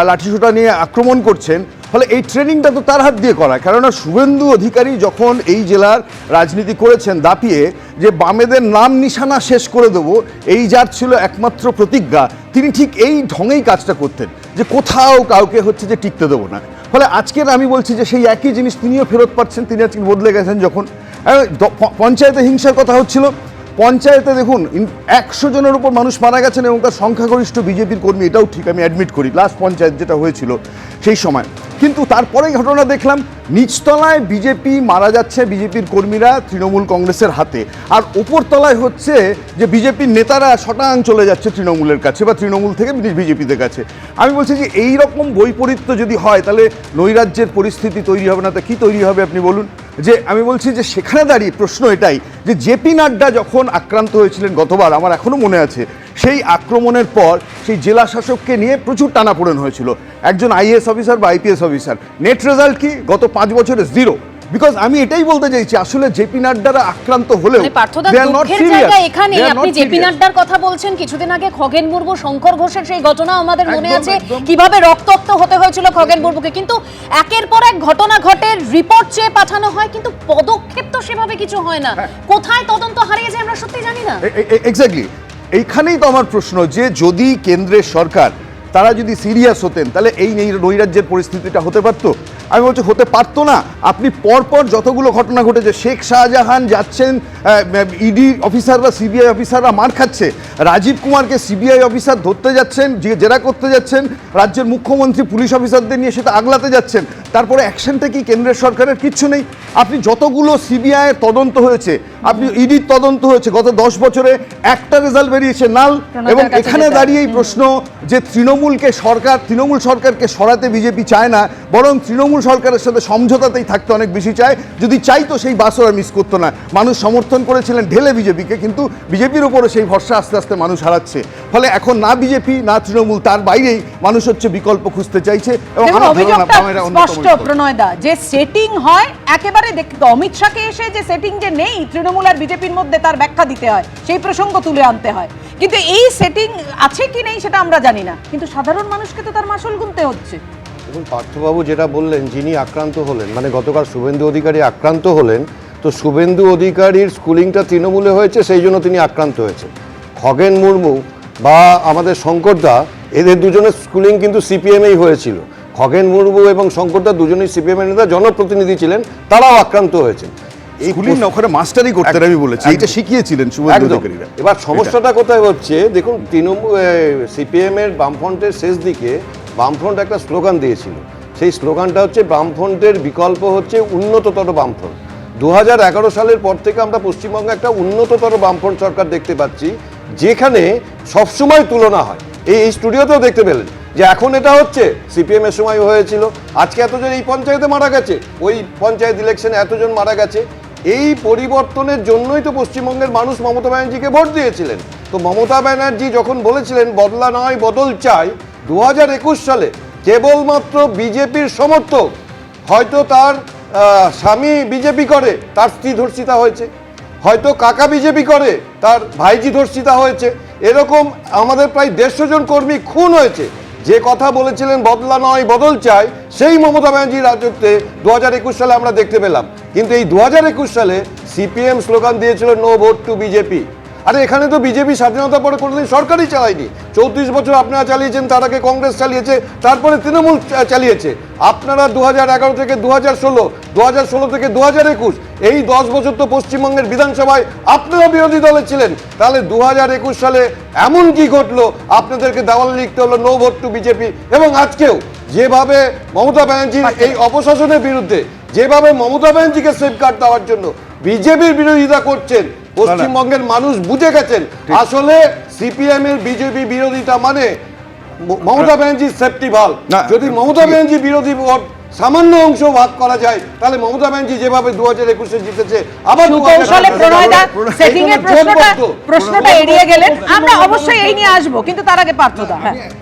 লাঠিসোঁটা নিয়ে আক্রমণ করছেন, ফলে এই ট্রেনিংটা তো তার হাত দিয়ে করা। কেননা শুভেন্দু অধিকারী যখন এই জেলার রাজনীতি করেছেন দাপিয়ে যে বামেদের নাম নিশানা শেষ করে দেবো, এই যার ছিল একমাত্র প্রতিজ্ঞা, তিনি ঠিক এই ঢঙেই কাজটা করতেন যে কোথাও কাউকে হচ্ছে যে টিকতে দেবো না। ফলে আজকের আমি বলছি যে সেই একই জিনিস তিনিও ফেরত পাচ্ছেন। তিনি আজকে বদলে গেছেন। যখন পঞ্চায়েতে হিংসার কথা হচ্ছিল, পঞ্চায়েতে দেখুন 100 জনের উপর মানুষ মারা গেছেন এবং তার সংখ্যাগরিষ্ঠ বিজেপির কর্মী, এটাও ঠিক আমি অ্যাডমিট করি লাস্ট পঞ্চায়েত যেটা হয়েছিল সেই সময়। কিন্তু তারপরেই ঘটনা দেখলাম নিচতলায় বিজেপি মারা যাচ্ছে, বিজেপির কর্মীরা তৃণমূল কংগ্রেসের হাতে, আর উপরতলায় হচ্ছে যে বিজেপির নেতারা শটাং চলে যাচ্ছে তৃণমূলের কাছে বা তৃণমূল থেকে বিজেপিদের কাছে। আমি বলছি যে এই রকম বৈপরীত্য যদি হয় তাহলে নৈরাজ্যের পরিস্থিতি তৈরি হবে না। তা কি তৈরি হবে আপনি বলুন? যে আমি বলছি যে সেখানে দাঁড়িয়ে প্রশ্ন এটাই যে জেপি নাড্ডা যখন আক্রান্ত হয়েছিলেন গতবার, আমার এখনও মনে আছে, সেই আক্রমণের পর সেই জেলা শাসককে নিয়ে প্রচুর টানাপোড়েন হয়েছিল। একজন আইএএস অফিসার বা আইপিএস অফিসার, নেট রেজাল্ট কি গত 5 বছরে 0। বিকজ আমি এটাই বলতে চাইছি আসলে জেপি নাড্ডারা আক্রান্ত হলেও পার্থদা দুঃখের জায়গা এখানে আপনি জেপি নাড্ডার কথা বলছেন। কিছুদিন আগে খগেন মুর্মু শঙ্কর ঘোষের সেই ঘটনা আমাদের মনে আছে, কিভাবে রক্তাক্ত হতে হয়েছিল খগেন মুর্মুকে। কিন্তু একের পর এক ঘটনা ঘটে, রিপোর্ট চেয়ে পাঠানো হয়, কিন্তু পদক্ষেপ তো সেভাবে কিছু হয় না। কোথায় তদন্ত হারিয়ে যায় আমরা সত্যি জানি না। এক্স্যাক্টলি এইখানেই তো আমার প্রশ্ন যে যদি কেন্দ্রের সরকার তারা যদি সিরিয়াস হতেন তাহলে এই নৈরাজ্যের পরিস্থিতিটা হতে পারতো? আমি বলছি হতে পারতো না। আপনি পরপর যতগুলো ঘটনা ঘটেছে, শেখ শাহজাহান যাচ্ছেন, ইডি অফিসাররা সিবিআই অফিসাররা মার খাচ্ছে, রাজীব কুমারকে সিবিআই অফিসার ধরতে যাচ্ছেন, জেরা করতে যাচ্ছেন, রাজ্যের মুখ্যমন্ত্রী পুলিশ অফিসারদের নিয়ে সেটা আগলাতে যাচ্ছেন, তারপরে অ্যাকশনটা কি কেন্দ্রের সরকারের? কিচ্ছু নেই। আপনি যতগুলো সিবিআইয়ের তদন্ত হয়েছে, আপনি ইডির তদন্ত হয়েছে, গত 10 বছরে একটা রেজাল্ট বেরিয়েছে নাল। এবং এখানে দাঁড়িয়েই প্রশ্ন যে তৃণমূল সরকারকে সরাতে বিজেপি চায় না, বরং তৃণমূল সরকারের সাথে সমঝোতাতেই থাকতে অনেক বেশি চায়। যদি চাইতো সেই বাস ওরা মিস করতো না। মানুষ সমর্থন করেছিলেন ঢেলে বিজেপিকে, কিন্তু বিজেপির উপরে সেই ভরসা আস্তে আস্তে মানুষ হারাচ্ছে। ফলে এখন না বিজেপি না তৃণমূল, তার বাইরেই মানুষ হচ্ছে বিকল্প খুঁজতে চাইছে। এবং স্পষ্ট প্রণয়দা যে সেটিং হয় একেবারে অমিত শাহকে এসে যে সেটিং যে নেই তৃণমূল আর বিজেপির মধ্যে তার ব্যাখ্যা দিতে হয়, সেই প্রসঙ্গ তুলে আনতে হয়। কিন্তু এই সেটিং আছে কি নেই সেটা আমরা জানি না, কিন্তু সাধারণ মানুষকে তো তার মাসুল গুনতে হচ্ছে। দেখুন পার্থবাবু যেটা বললেন, যিনি আক্রান্ত হলেন, মানে গতকাল শুভেন্দু অধিকারী আক্রান্ত হলেন, তো শুভেন্দু অধিকারীর স্কুলিংটা তৃণমূলে হয়েছে, সেই জন্য তিনি আক্রান্ত হয়েছে। খগেন মুর্মু বা আমাদের শঙ্করদা, এদের দুজনের স্কুলিং কিন্তু সিপিএমেই হয়েছিল। খগেন মুর্মু এবং শঙ্করদা দুজনেই সিপিএমের নেতা, জনপ্রতিনিধি ছিলেন, তারাও আক্রান্ত হয়েছেন। এই ওখানে মাস্টারি করতে আমি বলেছি, এটা শিখিয়েছিলেন শুভেন্দু অধিকারীরা। এবার সমস্যাটা কোথায় হচ্ছে দেখুন, তৃণমূল সিপিএমের বামফ্রন্টের শেষ দিকে বামফ্রন্ট একটা স্লোগান দিয়েছিল। সেই স্লোগানটা হচ্ছে বামফ্রন্টের বিকল্প হচ্ছে উন্নততর বামফ্রন্ট। 2011 সালের পর থেকে আমরা পশ্চিমবঙ্গে একটা উন্নততর বামফ্রন্ট সরকার দেখতে পাচ্ছি, যেখানে সবসময় তুলনা হয়। এই স্টুডিওতেও দেখতে পেলেন যে এখন এটা হচ্ছে, সিপিএমের সময় হয়েছিল। আজকে এতজন এই পঞ্চায়েতে মারা গেছে, ওই পঞ্চায়েত ইলেকশনে এতজন মারা গেছে। এই পরিবর্তনের জন্যই তো পশ্চিমবঙ্গের মানুষ মমতা ব্যানার্জিকে ভোট দিয়েছিলেন। তো মমতা ব্যানার্জি যখন বলেছিলেন বদলা নয় বদল চাই, 2021 সালে কেবলমাত্র বিজেপির সমর্থক, হয়তো তার স্বামী বিজেপি করে, তার স্ত্রী ধর্ষিতা হয়েছে, হয়তো কাকা বিজেপি করে, তার ভাইজি ধর্ষিতা হয়েছে, এরকম আমাদের প্রায় 150 জন কর্মী খুন হয়েছে। যে কথা বলেছিলেন বদলা নয় বদল চাই, সেই মমতা ব্যানার্জির রাজত্বে 2021 সালে আমরা দেখতে পেলাম। কিন্তু এই 2021 সালে সিপিএম স্লোগান দিয়েছিল নো ভোট টু বিজেপি। আরে এখানে তো বিজেপি স্বাধীনতা পরে কোনোদিন সরকারই চালায়নি। 34 বছর আপনারা চালিয়েছেন, তার আগে কংগ্রেস চালিয়েছে, তারপরে তৃণমূল চালিয়েছে। আপনারা 2011 থেকে 2016, 2016 থেকে 2021, এই 10 বছর তো পশ্চিমবঙ্গের বিধানসভায় আপনারা বিরোধী দলে ছিলেন। তাহলে 2021 সালে এমন কি ঘটলো আপনাদেরকে দেওয়ালে লিখতে হলো নো ভোট টু বিজেপি? এবং আজকেও যেভাবে মমতা ব্যানার্জির এই অপশাসনের বিরুদ্ধে, যেভাবে মমতা ব্যানার্জিকে সেফগার্ড দেওয়ার জন্য বিজেপির বিরোধিতা করছেন, পশ্চিমবঙ্গের মানুষ বুঝে গেছেন আসলে সিপিএম এর বিজেপি বিরোধিতা মানে মমতা ব্যানার্জির সেফটি ভাল। যদি মমতা ব্যানার্জি বিরোধী ভোট সামান্য অংশ ভাগ করা যায়, তাহলে মমতা ব্যানার্জি যেভাবে 2021 জিতেছে, আবার প্রশ্নটা এড়িয়ে গেলেন। আমরা অবশ্যই এই নিয়ে আসবো, কিন্তু তার আগে পার্থদা।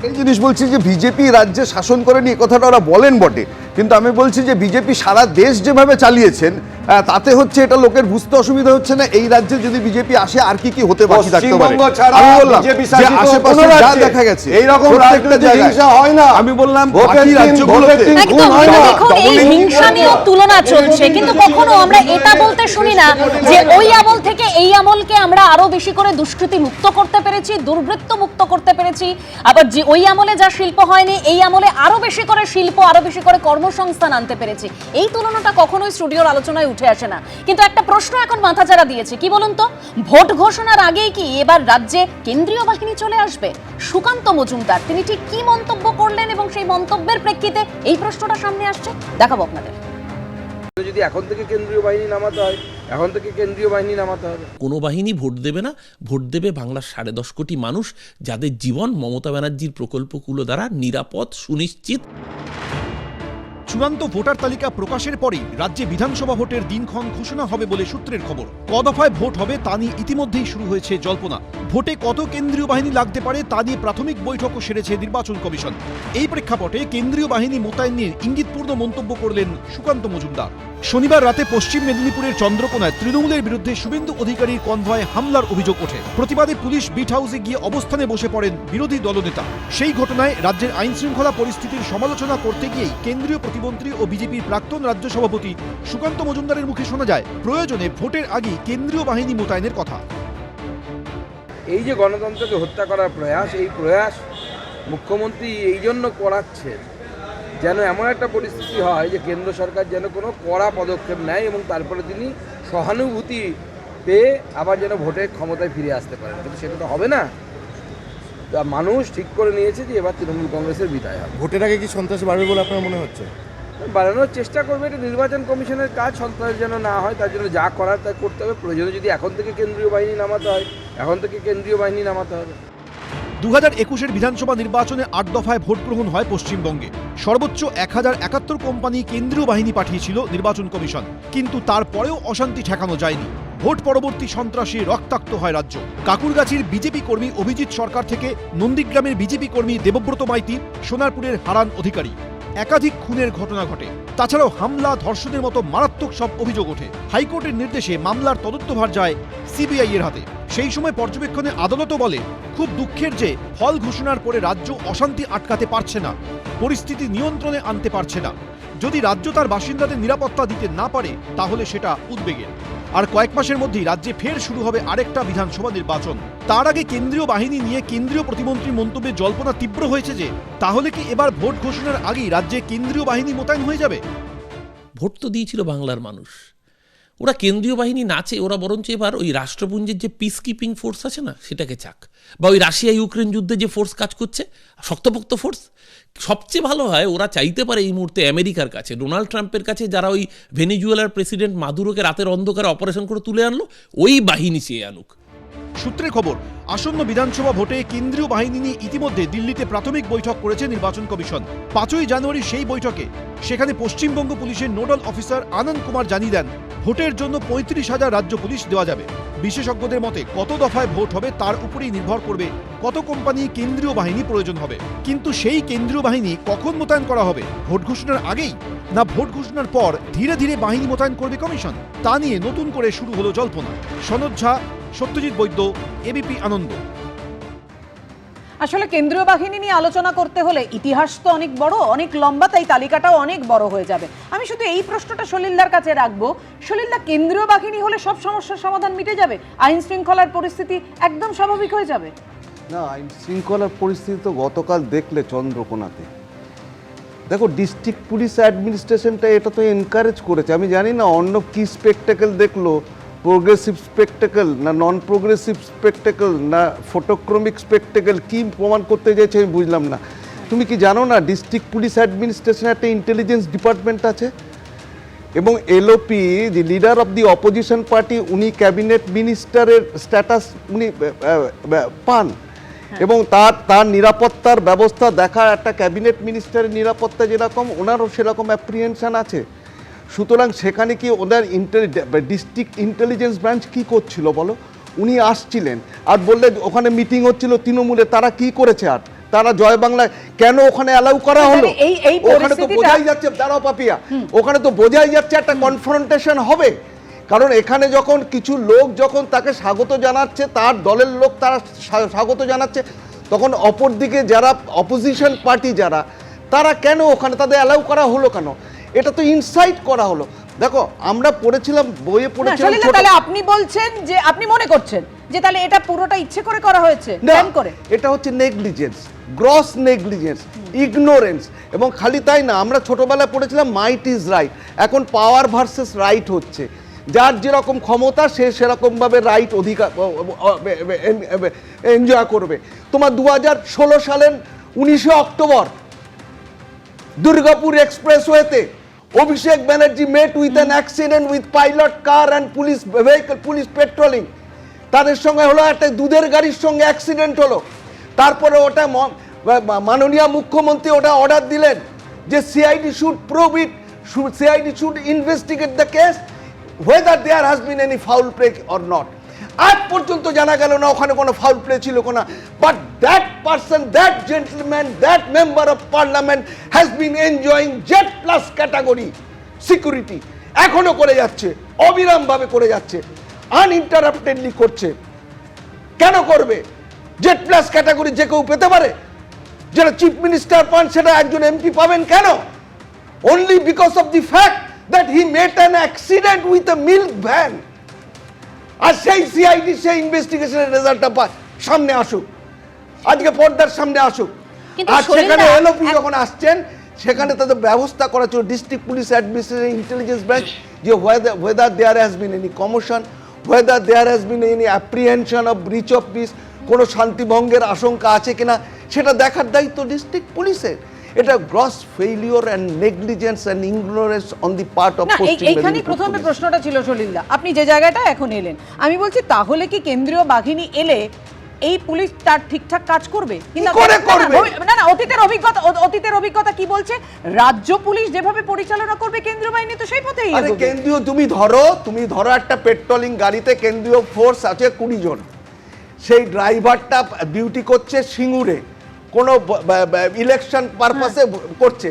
এই জিনিস বলছি যে বিজেপি রাজ্যে শাসন করেনি, এই কথাটা ওরা বলেন বটে, কিন্তু আমি বলছি যে বিজেপি সারা দেশ যেভাবে চালিয়েছেন তাতে হচ্ছে এটা লোকের বুঝতে অসুবিধা হচ্ছে না এই রাজ্যে যদি বিজেপি আসে আর কি কি হতে বাকি থাকতে পারে। আমি বললাম যে আশেপাশে যা দেখা গেছে এইরকম হিংসা হয় না, আমি বললাম বাকি রাজ্যগুলোতে একদম দেখুন এই হিংসা নিয়ে তুলনা চলছে, কিন্তু কখনো আমরা এটা বলতে শুনি না যে ওই আমল থেকে এই আমলকে আমরা আরো বেশি করে দুষ্কৃতি মুক্ত করতে পেরেছি, দুর্বৃত্ত মুক্ত করতে পেরেছি, আবার যে ওই আমলে যা শিল্প হয়নি এই আমলে আরো বেশি করে শিল্প, আরো বেশি করে কর্মসংস্থান আনতে পেরেছি। এই তুলনাটা কখনোই স্টুডিওর আলোচনায় উঠে আসে না। কিন্তু একটা প্রশ্ন এখন মাথাচাড়া দিয়েছে, কি বলুন তো, ভোট ঘোষণার আগেই কি এবার রাজ্যে কেন্দ্রীয় বাহিনী চলে আসবে? সুকান্ত মজুমদার তিনি ঠিক কি মন্তব্য করলেন এবং সেই মন্তব্যের প্রেক্ষিতে এই প্রশ্নটা সামনে আসছে, দেখাবো আপনাদের। যদি এখন থেকে কেন্দ্রীয় বাহিনী নামাতে হয়, এখন থেকে কেন্দ্রীয় বাহিনী নামাতে হবে। কোনো বাহিনী ভোট দেবে না, ভোট দেবে বাংলার 10.5 কোটি মানুষ, যাদের জীবন মমতা ব্যানার্জির প্রকল্পগুলো দ্বারা নিরাপদ, সুনিশ্চিত। চূড়ান্ত ভোটার তালিকা প্রকাশের পরেই রাজ্যে বিধানসভা ভোটের দিনক্ষণ ঘোষণা হবে বলে সূত্রের খবর। কদফায় ভোট হবে তা নিয়ে ইতিমধ্যেই শুরু হয়েছে জল্পনা। ভোটে কত কেন্দ্রীয় বাহিনী লাগতে পারে তা নিয়ে প্রাথমিক বৈঠকও সেরেছে নির্বাচন কমিশন। এই প্রেক্ষাপটে কেন্দ্রীয় বাহিনী মোতায়েন নিয়ে ইঙ্গিতপূর্ণ মন্তব্য করলেন সুকান্ত মজুমদার। শনিবার রাতে পশ্চিম মেদিনীপুরের চন্দ্রকোনায় তৃণমূলের বিরুদ্ধে শুভেন্দু অধিকারীর কনভয়ে হামলার অভিযোগ ওঠে। প্রতিবাদে পুলিশ বিট হাউসে গিয়ে অবস্থানে বসে পড়েন বিরোধী দলনেতা। সেই ঘটনায় রাজ্যের আইন শৃঙ্খলা পরিস্থিতির সমালোচনা করতে গিয়েই কেন্দ্রীয় প্রতিমন্ত্রী ও বিজেপির প্রাক্তন রাজ্য সভাপতি সুকান্ত মজুমদারের মুখে শোনা যায় প্রয়োজনে ভোটের আগে কেন্দ্রীয় বাহিনী মোতায়েনের কথা। এই যে গণতন্ত্রকে হত্যা করার প্রয়াস, এই প্রয়াস মুখ্যমন্ত্রী এই জন্য করাচ্ছেন যেন এমন একটা পরিস্থিতি হয় যে কেন্দ্র সরকার যেন কোনো কড়া পদক্ষেপ নেয় এবং তারপরে তিনি সহানুভূতি পেয়ে আবার যেন ভোটের ক্ষমতায় ফিরে আসতে পারেন। কিন্তু সেটা তো হবে না। মানুষ ঠিক করে নিয়েছে যে এবার তৃণমূল কংগ্রেসের বিদায় হবে। ভোটের আগে কি সন্ত্রাস বাড়বে বলে আপনার মনে হচ্ছে? বাড়ানোর চেষ্টা করবে, এটা নির্বাচন কমিশনের কাজ। সন্ত্রাস যেন না হয় তার জন্য যা করার তা করতে হবে। প্রয়োজনে যদি এখন থেকে কেন্দ্রীয় বাহিনী নামাতে হয়, এখন থেকে কেন্দ্রীয় বাহিনী নামাতে হবে। 2021 বিধানসভা নির্বাচনে 8 দফায় ভোট গ্রহণ হয় পশ্চিমবঙ্গে। সর্বোচ্চ 1071 কোম্পানি কেন্দ্রীয় বাহিনী পাঠিয়েছিল নির্বাচন কমিশন, কিন্তু তারপরেও অশান্তি ঠেকানো যায়নি। ভোট পরবর্তী সন্ত্রাসে রক্তাক্ত হয় রাজ্য। কাকুরগাছির বিজেপি কর্মী অভিজিৎ সরকার থেকে নন্দীগ্রামের বিজেপি কর্মী দেবব্রত মাইতি, সোনারপুরের হারান অধিকারী। একাধিক খুনের ঘটনা ঘটে। তাছাড়াও হামলা, ধর্ষণের মতো মারাত্মক সব অভিযোগ ওঠে। হাইকোর্টের নির্দেশে মামলার তদন্তভার যায় সিবিআই এর হাতে। সেই সময় পর্যবেক্ষণে আদালতও বলে, খুব দুঃখের যে ফল ঘোষণার পরে রাজ্য অশান্তি আটকাতে পারছে না, পরিস্থিতি নিয়ন্ত্রণে আনতে পারছে না। যদি রাজ্য তার বাসিন্দাদের নিরাপত্তা দিতে না পারে তাহলে সেটা উদ্বেগের। আর কয়েক মাসের মধ্যেই রাজ্যে ফের শুরু হবে আরেকটা বিধানসভা নির্বাচন। তার আগে কেন্দ্রীয় বাহিনী নিয়ে কেন্দ্রীয় প্রতিমন্ত্রীর মন্তব্যে জল্পনা তীব্র হয়েছে যে তাহলে কি এবার ভোট ঘোষণার আগেই রাজ্যে কেন্দ্রীয় বাহিনী মোতায়েন হয়ে যাবে? ভোট তো দিয়েছিল বাংলার মানুষ, ওরা কেন্দ্রীয় বাহিনী নাচে, ওরা বরঞ্চ এবার ওই রাষ্ট্রপুঞ্জের যে পিস কিপিং ফোর্স আছে না সেটাকে চাক, বা ওই রাশিয়া ইউক্রেন যুদ্ধে যে ফোর্স কাজ করছে, শক্তপোক্ত ফোর্স। সবচেয়ে ভালো হয় ওরা চাইতে পারে এই মুহূর্তে আমেরিকার কাছে, ডোনাল্ড ট্রাম্পের কাছে, যারা ওই ভেনিজুয়েলার প্রেসিডেন্ট মাদুরোকে রাতের অন্ধকারে অপারেশন করে তুলে আনলো, ওই বাহিনী চেয়ে আনুক। সূত্রের খবর, আসন্ন বিধানসভা ভোটে কেন্দ্রীয় বাহিনী নিয়ে ইতিমধ্যে দিল্লিতে প্রাথমিক বৈঠক করেছে নির্বাচন কমিশন। 5ই জানুয়ারি সেই বৈঠকে সেখানে পশ্চিমবঙ্গ পুলিশের নোডাল অফিসার আনন্দ কুমার জানিয়ে দেন, ভোটের জন্য 35,000 রাজ্য পুলিশ দেওয়া যাবে। বিশেষজ্ঞদের মতে কত দফায় ভোট হবে তার উপরেই নির্ভর করবে কত কোম্পানি কেন্দ্রীয় বাহিনী প্রয়োজন হবে। কিন্তু সেই কেন্দ্রীয় বাহিনী কখন মোতায়েন করা হবে, ভোট ঘোষণার আগেই না ভোট ঘোষণার পর ধীরে ধীরে বাহিনী মোতায়েন করবে কমিশন, তা নিয়ে নতুন করে শুরু হলো জল্পনা। সনদ ঝা, সত্যজিৎ বৈদ্য, এবিপি আনন্দ। আসলে কেন্দ্রীয় বাহিনী নিয়ে আলোচনা করতে হলে ইতিহাস তো অনেক বড়, অনেক লম্বা, তাই তালিকাটাও অনেক বড় হয়ে যাবে। আমি শুধু এই প্রশ্নটা সলিলদার কাছে রাখবো, সলিলদা, কেন্দ্রীয় বাহিনী হলে সব সমস্যার সমাধান মিটে যাবে, আইন শৃঙ্খলার পরিস্থিতি একদম স্বাভাবিক হয়ে যাবে? না, আইন শৃঙ্খলার পরিস্থিতি তো গতকাল দেখলে চন্দ্রকোনাতে। দেখো, ডিস্ট্রিক্ট পুলিশ অ্যাডমিনিস্ট্রেশনটা এটা তো এনকারেজ করেছে। আমি জানি না অন্য কি স্পেকটেকল দেখলো, প্রোগ্রেসিভ স্পেকটেকল না নন প্রোগ্রেসিভ স্পেকটেকল না ফটোক্রমিক স্পেকটেকল, কি প্রমাণ করতে চাইছে আমি বুঝলাম না। তুমি কি জানো না ডিস্ট্রিক্ট পুলিশ অ্যাডমিনিস্ট্রেশনে একটা ইন্টেলিজেন্স ডিপার্টমেন্ট আছে, এবং LOP the leader of the opposition party, উনি ক্যাবিনেট মিনিস্টারের স্ট্যাটাস উনি পান, এবং তার নিরাপত্তার ব্যবস্থা দেখা একটা ক্যাবিনেট মিনিস্টারের নিরাপত্তা যেরকম ওনারও সেরকম অ্যাপ্রিহেনশন আছে। সুতরাং সেখানে কি ওনার ডিস্ট্রিক্ট ইন্টেলিজেন্স ব্রাঞ্চ কি করছিল বলো? উনি আসছিলেন আর বললে ওখানে মিটিং হচ্ছিল তৃণমূলে, তারা কি করেছে? আর তারা জয় বাংলায় কেন ওখানে অ্যালাউ করা হলো? ওখানে তো বোঝাই যাচ্ছে, দাঁড়াও পাপিয়া, ওখানে তো বোঝাই যাচ্ছে একটা কনফ্রন্টেশন হবে। কারণ এখানে যখন কিছু লোক যখন তাকে স্বাগত জানাচ্ছে, তার দলের লোক তারা স্বাগত জানাচ্ছে, তখন অপরদিকে যারা অপোজিশন পার্টি যারা, তারা কেন ওখানে তাদের অ্যালাউ করা হলো কেন? এটা তো ইনসাইট করা হলো। দেখো, আমরা পড়েছিলাম, বইয়ে পড়েছিলাম। তাহলে আপনি বলছেন যে আপনি মনে করছেন যে তাহলে এটা পুরোটা ইচ্ছে করে করা হয়েছে, প্ল্যান করে? এটা হচ্ছে নেগলিজেন্স, গ্রস নেগলিজেন্স, ইগনোরেন্স। এবং খালি তাই না, আমরা ছোটবেলায় পড়েছিলাম মাইট ইজ রাইট, এখন পাওয়ার ভার্সেস রাইট হচ্ছে। যার যেরকম ক্ষমতা সে সেরকমভাবে রাইট অধিকার এনজয় করবে। তোমার 2016 সালের 19 অক্টোবর দুর্গাপুর এক্সপ্রেসওয়েতে Abhishek Banerjee met with an accident with pilot car and police vehicle, police patrolling. তাদের সঙ্গে হলো একটা দুধের গাড়ির সঙ্গে অ্যাক্সিডেন্ট হলো। তারপরে ওটা মাননীয় মুখ্যমন্ত্রী ওটা অর্ডার দিলেন যে CID should prove it, CID should investigate the case whether there has been any foul play or not. আজ পর্যন্ত জানা গেল না ওখানে কোনো ফাউল প্লে ছিল কিনা। But that person, that gentleman, that member of parliament has been enjoying Z plus category security. এখনো করে যাচ্ছে, অবিরামভাবে করে যাচ্ছে, আনইন্টারাপ্টেডলি করছে। কেন করবে? জেড প্লাস ক্যাটাগরি যে কেউ পেতে পারে? যেটা চিফ মিনিস্টার পান সেটা একজন এমপি পাবেন কেন? Only because of the fact that he met an accident with a milk van. আর সেই সিআইডি সেই ইনভেস্টিগেশনের রেজাল্টটা সামনে আসুক, আজকে পর্দার সামনে আসুক। আর সেখানে এলওপি যখন আসছেন, সেখানে তাদের ব্যবস্থা করা ছিল district police administration intelligence branch, যে whether there has been any commotion, whether there has been any apprehension of breach of peace, কোনো শান্তিভঙ্গের আশঙ্কা আছে কিনা সেটা দেখার দায়িত্ব ডিস্ট্রিক্ট পুলিশের। এটা gross failure and negligence and ignorance on the part of পশ্চিম। এইখানে প্রথমে প্রশ্নটা ছিল সলিলদা, আপনি যে জায়গাটা এখন এলেন, আমি বলছি তাহলে কি কেন্দ্রীয় বাহিনী এলে এই পুলিশ তার ঠিকঠাক কাজ করবে? না, অতীতের অভিজ্ঞতা কি বলছে? রাজ্য পুলিশ যেভাবে পরিচালনা করবে কেন্দ্রীয় বাহিনী তো সেই পথেই এগোবে। কেন্দ্রীয় তুমি ধরো একটা পেট্রোলিং গাড়িতে কেন্দ্রীয় ফোর্স আছে 20 জন, সেই ড্রাইভারটা ডিউটি করছে সিঙ্গুরে, কোনো ইলেকশন পারপাসে করছে,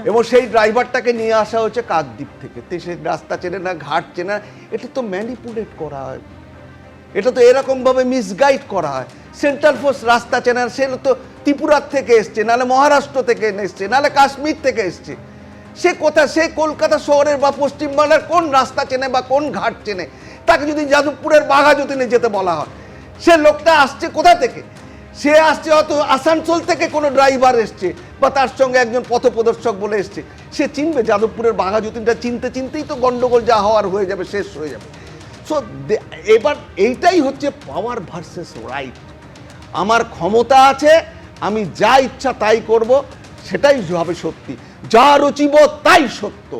এবং সেই ড্রাইভারটাকে নিয়ে আসা হচ্ছে কাকদ্বীপ থেকে। সে রাস্তা চেনে না, ঘাট চেনে না। এটা তো ম্যানিপুলেট করা হয়, এটা তো এরকমভাবে মিসগাইড করা হয়। সেন্ট্রাল ফোর্স রাস্তা চেনে না, সে তো ত্রিপুরার থেকে এসছে, নাহলে মহারাষ্ট্র থেকে এসছে, নাহলে কাশ্মীর থেকে এসছে। সে কোথা, সে কলকাতা শহরের বা পশ্চিমবাংলার কোন রাস্তা চেনে বা কোন ঘাট চেনে? তাকে যদি যাদবপুরের বাঘাযতীনে যেতে বলা হয়, সে লোকটা আসছে কোথা থেকে? সে আসছে হয়তো আসানসোল থেকে কোনো ড্রাইভার এসছে, বা তার সঙ্গে একজন পথপ্রদর্শক বলে এসছে। সে চিনবে যাদবপুরের বাঘাযতীনটা? চিনতেই তো গন্ডগোল যা হওয়ার হয়ে যাবে, শেষ হয়ে যাবে। সো এবার এইটাই হচ্ছে পাওয়ার ভার্সেস রাইট। আমার ক্ষমতা আছে, আমি যা ইচ্ছা তাই করব, সেটাই হবে সত্যি, যা রচিব তাই সত্য।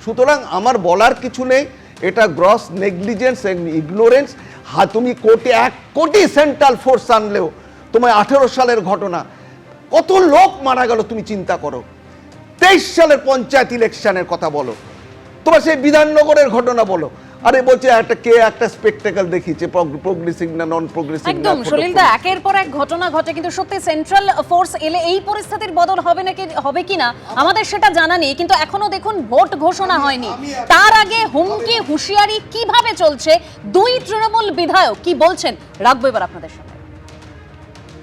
সুতরাং আমার বলার কিছু নেই, এটা গ্রস নেগলিজেন্স এন্ড ইগনোরেন্স। তুমি কোটি 1 কোটি সেন্ট্রাল ফোর্স আনলেও তোমার 18 সালের ঘটনা, কত লোক মারা গেল তুমি চিন্তা করো। 23 সালের পঞ্চায়েত ইলেকশনের কথা বলো, তোমার সেই বিধাননগরের ঘটনা বলো, আরে বলছে একটা স্পেকটেকল দেখিয়েছে, প্রোগ্রেসিভ না নন প্রোগ্রেসিভ। একদম সলিলদা, একের পর এক ঘটনা ঘটে, কিন্তু সত্যি সেন্ট্রাল ফোর্স এলে এই পরিস্থিতির বদল হবে কিনা আমাদের সেটা জানা নেই। কিন্তু এখনো দেখুন ভোট ঘোষণা হয়নি, তার আগে হুমকি হুঁশিয়ারি কিভাবে চলছে, 2 তৃণমূল বিধায়ক কি বলছেন রাখবো এবার আপনাদের সামনে।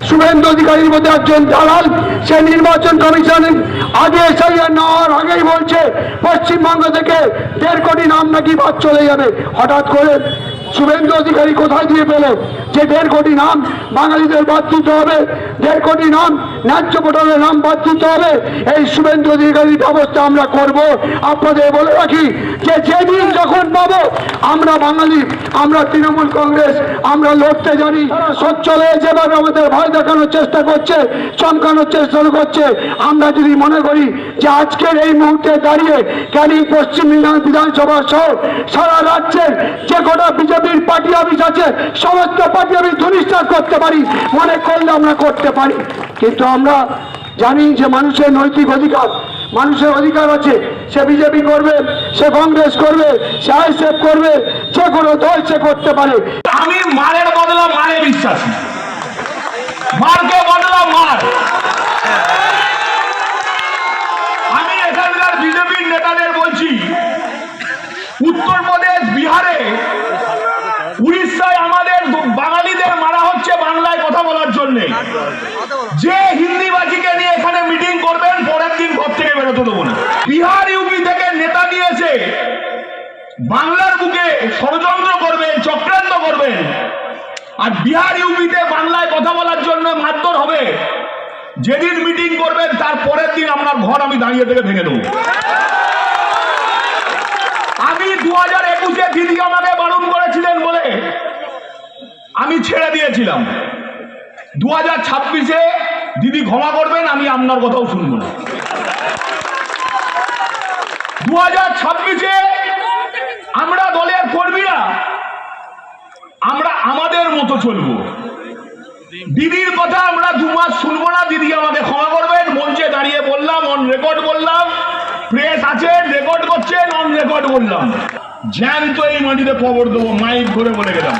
শুভেন্দু অধিকারীর মধ্যে একজন দালাল, সে নির্বাচন কমিশন আগে এসআইআর নেওয়ার আগেই বলছে পশ্চিমবঙ্গ থেকে 1.5 কোটি নাম নাকি বাদ চলে যাবে। হঠাৎ করে শুভেন্দু অধিকারী কোথায় দিয়ে পেল যে 1.5 কোটি নাম বাঙালিদের বাদ দিতে হবে, 1.5 কোটি নাম ন্যায্য ভোটারের নাম বাদ দিতে হবে? এই শুভেন্দু অধিকারীর ব্যবস্থা আমরা করব। আপনাদের বলে রাখি যে যেদিন যখন পাবো আমরা বাঙালি, আমরা তৃণমূল কংগ্রেস, আমরা লড়তে জানি। সচ্ছলে যেভাবে আমাদের ভয় দেখানোর চেষ্টা করছে, চমকানোর চেষ্টা করছে, আমরা যদি মনে করি যে আজকের এই মুহূর্তে দাঁড়িয়ে ক্যানিং পশ্চিম বিধানসভা সহ সারা রাজ্যের যে কটা বিজেপির পার্টি অফিস আছে সমস্ত পার্টি অফিস ধূলিসাৎ করতে পারি, মনে করলে আমরা করতে পারি। কিন্তু আমরা জানি যে মানুষের নৈতিক অধিকার, মানুষের অধিকার আছে। সে বিজেপি করবে, সে কংগ্রেস করবে, সে আইএসএফ করবে, যে কোনো দল সে করতে পারে। আমি মারের বদলা মারে বিশ্বাসী, মারকে বদলা মার। আমি এখানকার বিজেপির নেতাদের বলছি, উত্তরপ্রদেশ, বিহারে, উড়িষ্যায় আমাদের বাঙালিদের মারা হচ্ছে বাংলায় কথা বলার জন্য। যে হিন্দিবাজিকে নিয়ে এখানে মিটিং করবেন পরের দিন ঘর থেকে বেরোতে দেবো না। বিহার ইউপি থেকে নেতা নিয়েছে বাংলার বুকে ষড়যন্ত্র করবেন, চক্রান্ত করবেন, আর বিহার ইউপিতে বাংলায় কথা বলার জন্য মারধর হবে। যেদিন মিটিং করবেন তার পরের দিন আপনার ঘর আমি দাঁড়িয়ে থেকে ভেঙে দেবো। আমি 2021-এ দিদি আমাকে বারণ করেছিলেন বলে আমি ছেড়ে দিয়েছিলাম। 2026-এ দিদি ক্ষমা করবেন, আমি আপনার কথাও শুনবো না। 2026-এ আমরা দলের কর্মীরা আমরা আমাদের মতো চলবো। দিদির কথা আমরা 2 মাস শুনবো না। দিদি আমাকে ক্ষমা করবেন, মঞ্চে দাঁড়িয়ে বললাম, অন রেকর্ড বললাম, প্রেস আছে রেকর্ড করছেন, অন রেকর্ড বললাম, জ্যান্ত এই মাটিতে কবর দেবো, মাইক ধরে বলে গেলাম।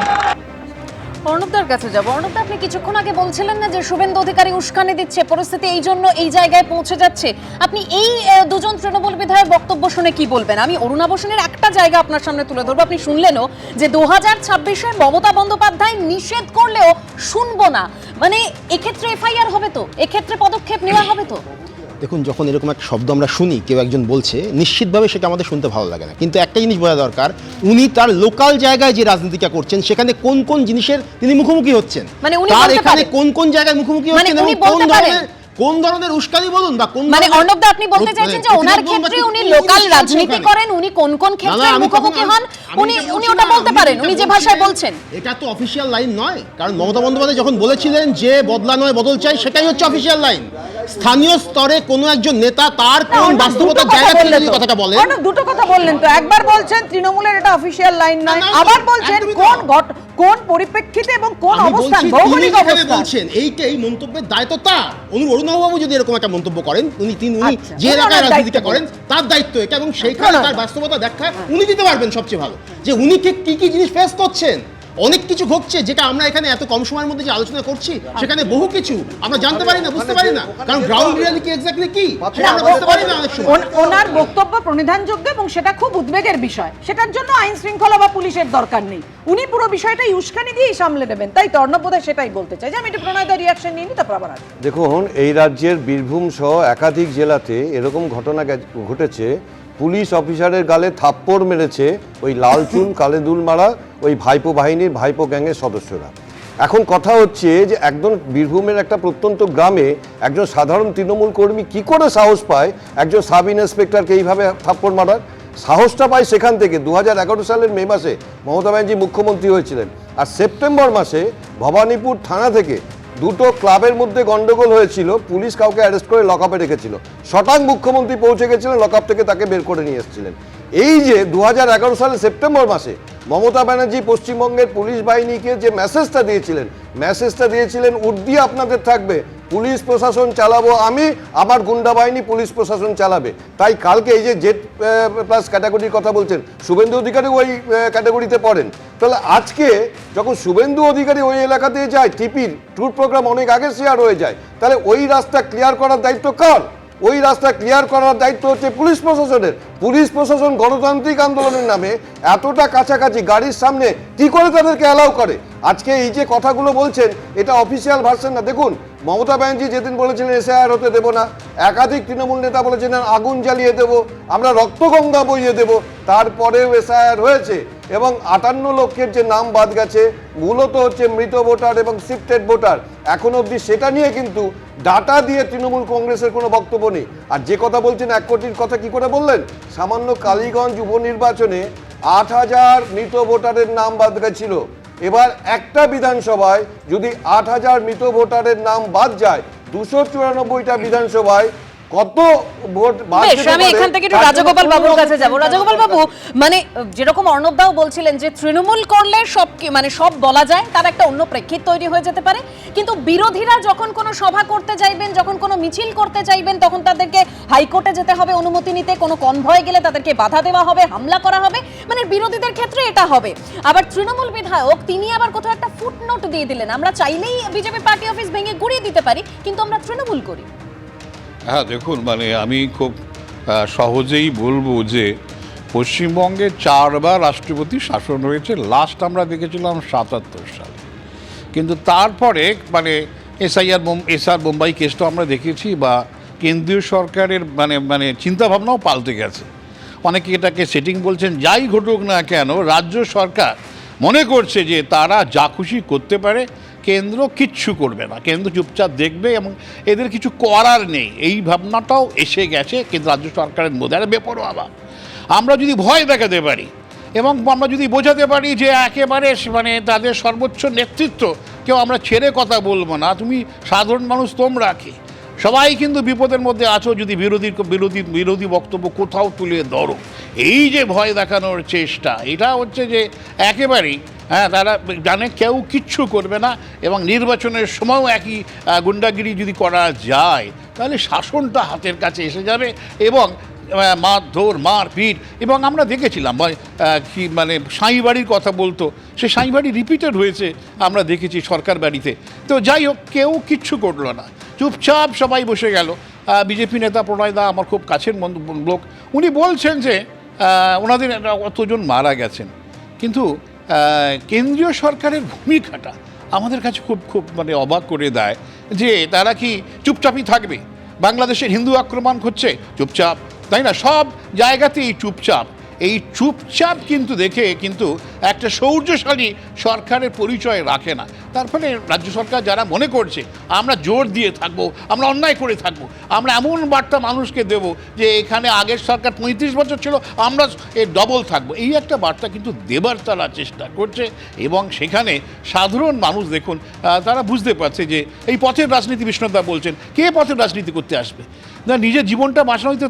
অর্ণবদার কাছে যাব। অর্ণবদা, আপনি কিছুক্ষণ আগে বলছিলেন না যে শুভেন্দু অধিকারী উস্কানি দিচ্ছে, পরিস্থিতি এই জন্য এই জায়গায় পৌঁছে যাচ্ছে। আপনি এই দুজন তৃণমূল বিধায়ক বক্তব্য শুনে কি বলবেন? আমি অরুণা বসুনের একটা জায়গা আপনার সামনে তুলে ধরবো। আপনি শুনলেনও যে 2026-এ মমতা বন্দ্যোপাধ্যায় নিষেধ করলেও শুনবো না, মানে এক্ষেত্রে এফআইআর হবে তো, এক্ষেত্রে পদক্ষেপ নেওয়া হবে তো? দেখুন, যখন এরকম একটা শব্দ আমরা শুনি, কেউ একজন বলছে, নিশ্চিতভাবে সেটা আমাদের শুনতে ভালো লাগে না। কিন্তু একটা জিনিস বোঝা দরকার, উনি তার লোকাল জায়গায় যে রাজনীতিটা করছেন সেখানে কোন কোন জিনিসের তিনি মুখোমুখি হচ্ছেন, মানে উনি তার এখানে কোন কোন জায়গায় মুখোমুখি হচ্ছেন এবং কোন ধরনের উস্কানি বলুন বা কোন, মানে অর্ণবদা আপনি বলতে চাইছেন যে ওনার ক্ষেত্রে উনি লোকাল রাজনীতি করেন, উনি কোন কোন ক্ষেত্রে মুখোমুখি হন উনি ওটা বলতে পারেন, উনি যে ভাষায় বলছেন। এটা তো অফিশিয়াল লাইন নয়, কারণ মমতা বন্দ্যোপাধ্যায় যখন বলেছিলেন যে বদলা নয় বদল চাই, সেটাই হচ্ছে অফিশিয়াল লাইন। স্থানীয় স্তরে কোনো একজন নেতা তার কোন বাস্তবতার জায়গা থেকে যদি কথাটা বলেন, দুটো কথা বললেন তো, একবার বলছেন তৃণমূলের এটা অফিশিয়াল লাইন নয়, আবার বলছেন কোন পরিপ্রেক্ষিতে এবং কোন অবস্থান, ভৌগোলিক অবস্থান বলছেন। এইটাই মন্তব্যের দায়িত্ব তার। অরুণবাবু যদি এরকম একটা মন্তব্য করেন, উনি যে এলাকায় রাজনীতিটা করেন তার দায়িত্ব এটা, এবং সেইখানে তার বাস্তবতা ব্যাখ্যা উনি দিতে পারবেন সবচেয়ে ভালো, যে উনি কি কি জিনিস ফেস করছেন। অনেক কিছু ঘটছে যেটা আমরা এখানে এত কম সময়ের মধ্যে যে আলোচনা করছি, সেখানে বহু কিছু আমরা জানতে পারি না, বুঝতে পারি না, কারণ গ্রাউন্ড রিয়ালিটি এক্স্যাক্টলি কি সেটা আমরা বুঝতে পারি না অনেক সময়। ওনার বক্তব্য প্রণিধানযোগ্য এবং সেটা খুব উদ্বেগের বিষয়, সেটার জন্য আইন শৃঙ্খলা বা পুলিশের দরকার নেই, উনি পুরো বিষয়টা উস্কানি দিয়েই সামলে নেবেন। তাই অর্ণববোধহয় সেটাই বলতে চাই যে আমি একটু প্রণয়দার রিয়াকশন নিয়ে নিই, তারপর আবার আসি। দেখুন, এই রাজ্যের বীরভূম সহ একাধিক জেলাতে এরকম ঘটনা ঘটেছে। পুলিশ অফিসারের গালে থাপ্পড় মেরেছে ওই লাল চুল কালে দুল মারা ওই ভাইপো বাহিনীর ভাইপো গ্যাংয়ের সদস্যরা। এখন কথা হচ্ছে যে একজন বীরভূমের একটা প্রত্যন্ত গ্রামে একজন সাধারণ তৃণমূল কর্মী কি করে সাহস পায় একজন সাব ইন্সপেক্টরকে এইভাবে থাপ্পড় মারার? সাহসটা পায় সেখান থেকে 2011 সালের মে মাসে মমতা ব্যানার্জি মুখ্যমন্ত্রী হয়েছিলেন, আর সেপ্টেম্বর মাসে ভবানীপুর থানা থেকে 2টো ক্লাবের মধ্যে গন্ডগোল হয়েছিল, পুলিশ কাউকে অ্যারেস্ট করে লকআপে রেখেছিল, শটাং মুখ্যমন্ত্রী পৌঁছে গেছিলেন, লকআপ থেকে তাকে বের করে নিয়ে এসেছিলেন। এই যে 2011 সালের সেপ্টেম্বর মাসে মমতা ব্যানার্জি পশ্চিমবঙ্গের পুলিশ বাহিনীকে যে মেসেজটা দিয়েছিলেন উর্দি আপনাদের থাকবে, পুলিশ প্রশাসন চালাবো আমি, আমার গুন্ডা বাহিনী পুলিশ প্রশাসন চালাবে। তাই কালকে এই যে জেড প্লাস ক্যাটাগরির কথা বলছেন, শুভেন্দু অধিকারী ওই ক্যাটাগরিতে পড়েন, তাহলে আজকে যখন শুভেন্দু অধিকারী ওই এলাকা দিয়ে যায়, টিপির ট্যুর প্রোগ্রাম অনেক আগে শেয়ার হয়ে যায়, তাহলে ওই রাস্তা ক্লিয়ার করার দায়িত্ব কার? ওই রাস্তা ক্লিয়ার করার দায়িত্ব হচ্ছে পুলিশ প্রশাসনের। পুলিশ প্রশাসন গণতান্ত্রিক আন্দোলনের নামে এতটা কাছাকাছি গাড়ির সামনে কি করে তাদেরকে অ্যালাউ করে? আজকে এই যে কথাগুলো বলছেন এটা অফিসিয়াল ভার্সন না। দেখুন, মমতা ব্যানার্জি যেদিন বলেছিলেন এসআইআর হতে দেবো না, একাধিক তৃণমূল নেতা বলেছিলেন আগুন জ্বালিয়ে দেবো, আমরা রক্তগঙ্গা বইয়ে দেবো, তারপরেও এসআইআর হয়েছে এবং 58 লক্ষের যে নাম বাদ গেছে মূলত হচ্ছে মৃত ভোটার এবং শিফটেড ভোটার। এখন অবধি সেটা নিয়ে কিন্তু ডাটা দিয়ে তৃণমূল কংগ্রেসের কোনো বক্তব্য নেই। আর যে কথা বলছেন 1 কোটির কথা কি করে বললেন? সামান্য কালীগঞ্জ উপনির্বাচনে 8000 মৃত ভোটারের নাম বাদ গেছিল। এবার একটা বিধানসভায় যদি 8000 মৃত ভোটারের নাম বাদ যায়, 294টা বিধানসভায় কত ভোট বাদ যেতে পারে? আমি এখান থেকে একটু রাজগোপাল বাবুর কাছে যাব। রাজগোপাল বাবু, মানে যেরকম অর্ণব দাও বলছিলেন যে তৃণমূল করলে সব মানে সব বলা যায়, তার একটা অন্য প্রেক্ষিত তৈরি হয়ে যেতে পারে, কিন্তু বিরোধীরা যখন কোনো সভা করতে চাইবেন, যখন কোনো মিছিল করতে চাইবেন, তখন তাদেরকে হাইকোর্টে যেতে হবে অনুমতি নিতে, কোনো কনভয় গেলে তাদেরকে বাধা দেওয়া হবে, হামলা করা হবে, মানে বিরোধীদের ক্ষেত্রে এটা হবে। আবার তৃণমূল বিধায়ক তিনি আবার কোথাও একটা ফুটনোট দিয়ে দিলেন, আমরা চাইলেই বিজেপি পার্টি অফিস ভেঙে গুড়িয়ে দিতে পারি, কিন্তু আমরা তৃণমূল করি। হ্যাঁ, দেখুন, মানে আমি খুব সহজেই বলবো যে পশ্চিমবঙ্গে 4 বার রাষ্ট্রপতি শাসন হয়েছে। লাস্ট আমরা দেখেছিলাম 77 সালে, কিন্তু তারপরে মানে এসআর বোম্বাই কেসটা আমরা দেখেছি, বা কেন্দ্রীয় সরকারের মানে চিন্তাভাবনাও পাল্টে গেছে। অনেকে এটাকে সেটিং বলছেন। যাই ঘটুক না কেন, রাজ্য সরকার মনে করছে যে তারা যা খুশি করতে পারে, কেন্দ্র কিচ্ছু করবে না, কেন্দ্র চুপচাপ দেখবে এবং এদের কিছু করার নেই, এই ভাবনাটাও এসে গেছে কিন্তু রাজ্য সরকারের মধ্যে। আর বেপরোয়া আমরা যদি ভয় দেখাতে পারি এবং আমরা যদি বোঝাতে পারি যে একেবারে মানে তাদের সর্বোচ্চ নেতৃত্ব কেউ আমরা ছেড়ে কথা বলবো না, তুমি সাধারণ মানুষ তোমরা কি সবাই কিন্তু বিপদের মধ্যে আছো, যদি বিরোধী বক্তব্য কোথাও তুলে ধরো, এই যে ভয় দেখানোর চেষ্টা, এটা হচ্ছে যে একেবারেই তারা জানে কেউ কিচ্ছু করবে না এবং নির্বাচনের সময়ও একই গুন্ডাগিরি যদি করা যায় তাহলে শাসনটা হাতের কাছে এসে যাবে এবং মারধর মারপিট। এবং আমরা দেখেছিলাম কি মানে সাঁই বাড়ির কথা বলতো, সে সাঁই বাড়ি রিপিটেড হয়েছে আমরা দেখেছি সরকার বাড়িতে। তো যাই হোক, কেউ কিচ্ছু করলো না, চুপচাপ সবাই বসে গেল। বিজেপি নেতা প্রণয় দা আমার খুব কাছের লোক, উনি বলছেন যে ওনাদের অতজন মারা গেছেন, কিন্তু কেন্দ্রীয় সরকারের ভূমিকাটা আমাদের কাছে খুব মানে অবাক করে দেয় যে তারা কি চুপচাপই থাকবে? বাংলাদেশের হিন্দু আক্রমণ হচ্ছে চুপচাপ, তাই না? সব জায়গাতেই চুপচাপ। এই চুপচাপ কিন্তু দেখে কিন্তু একটা শৌর্যশালী সরকারের পরিচয় রাখে না। তার ফলে রাজ্য সরকার যারা মনে করছে আমরা জোর দিয়ে থাকবো, আমরা অন্যায় করে থাকবো, আমরা এমন বার্তা মানুষকে দেব যে এখানে আগের সরকার 35 বছর ছিল, আমরা এর ডবল থাকবো, এই একটা বার্তা কিন্তু দেবার তারা চেষ্টা করছে। এবং সেখানে সাধারণ মানুষ দেখুন তারা বুঝতে পারছে যে এই পথের রাজনীতি, বিষ্ণুদা বলছেন, কে পথের রাজনীতি করতে আসবে? না, নিজের জীবনটা বাঁচানো হইতে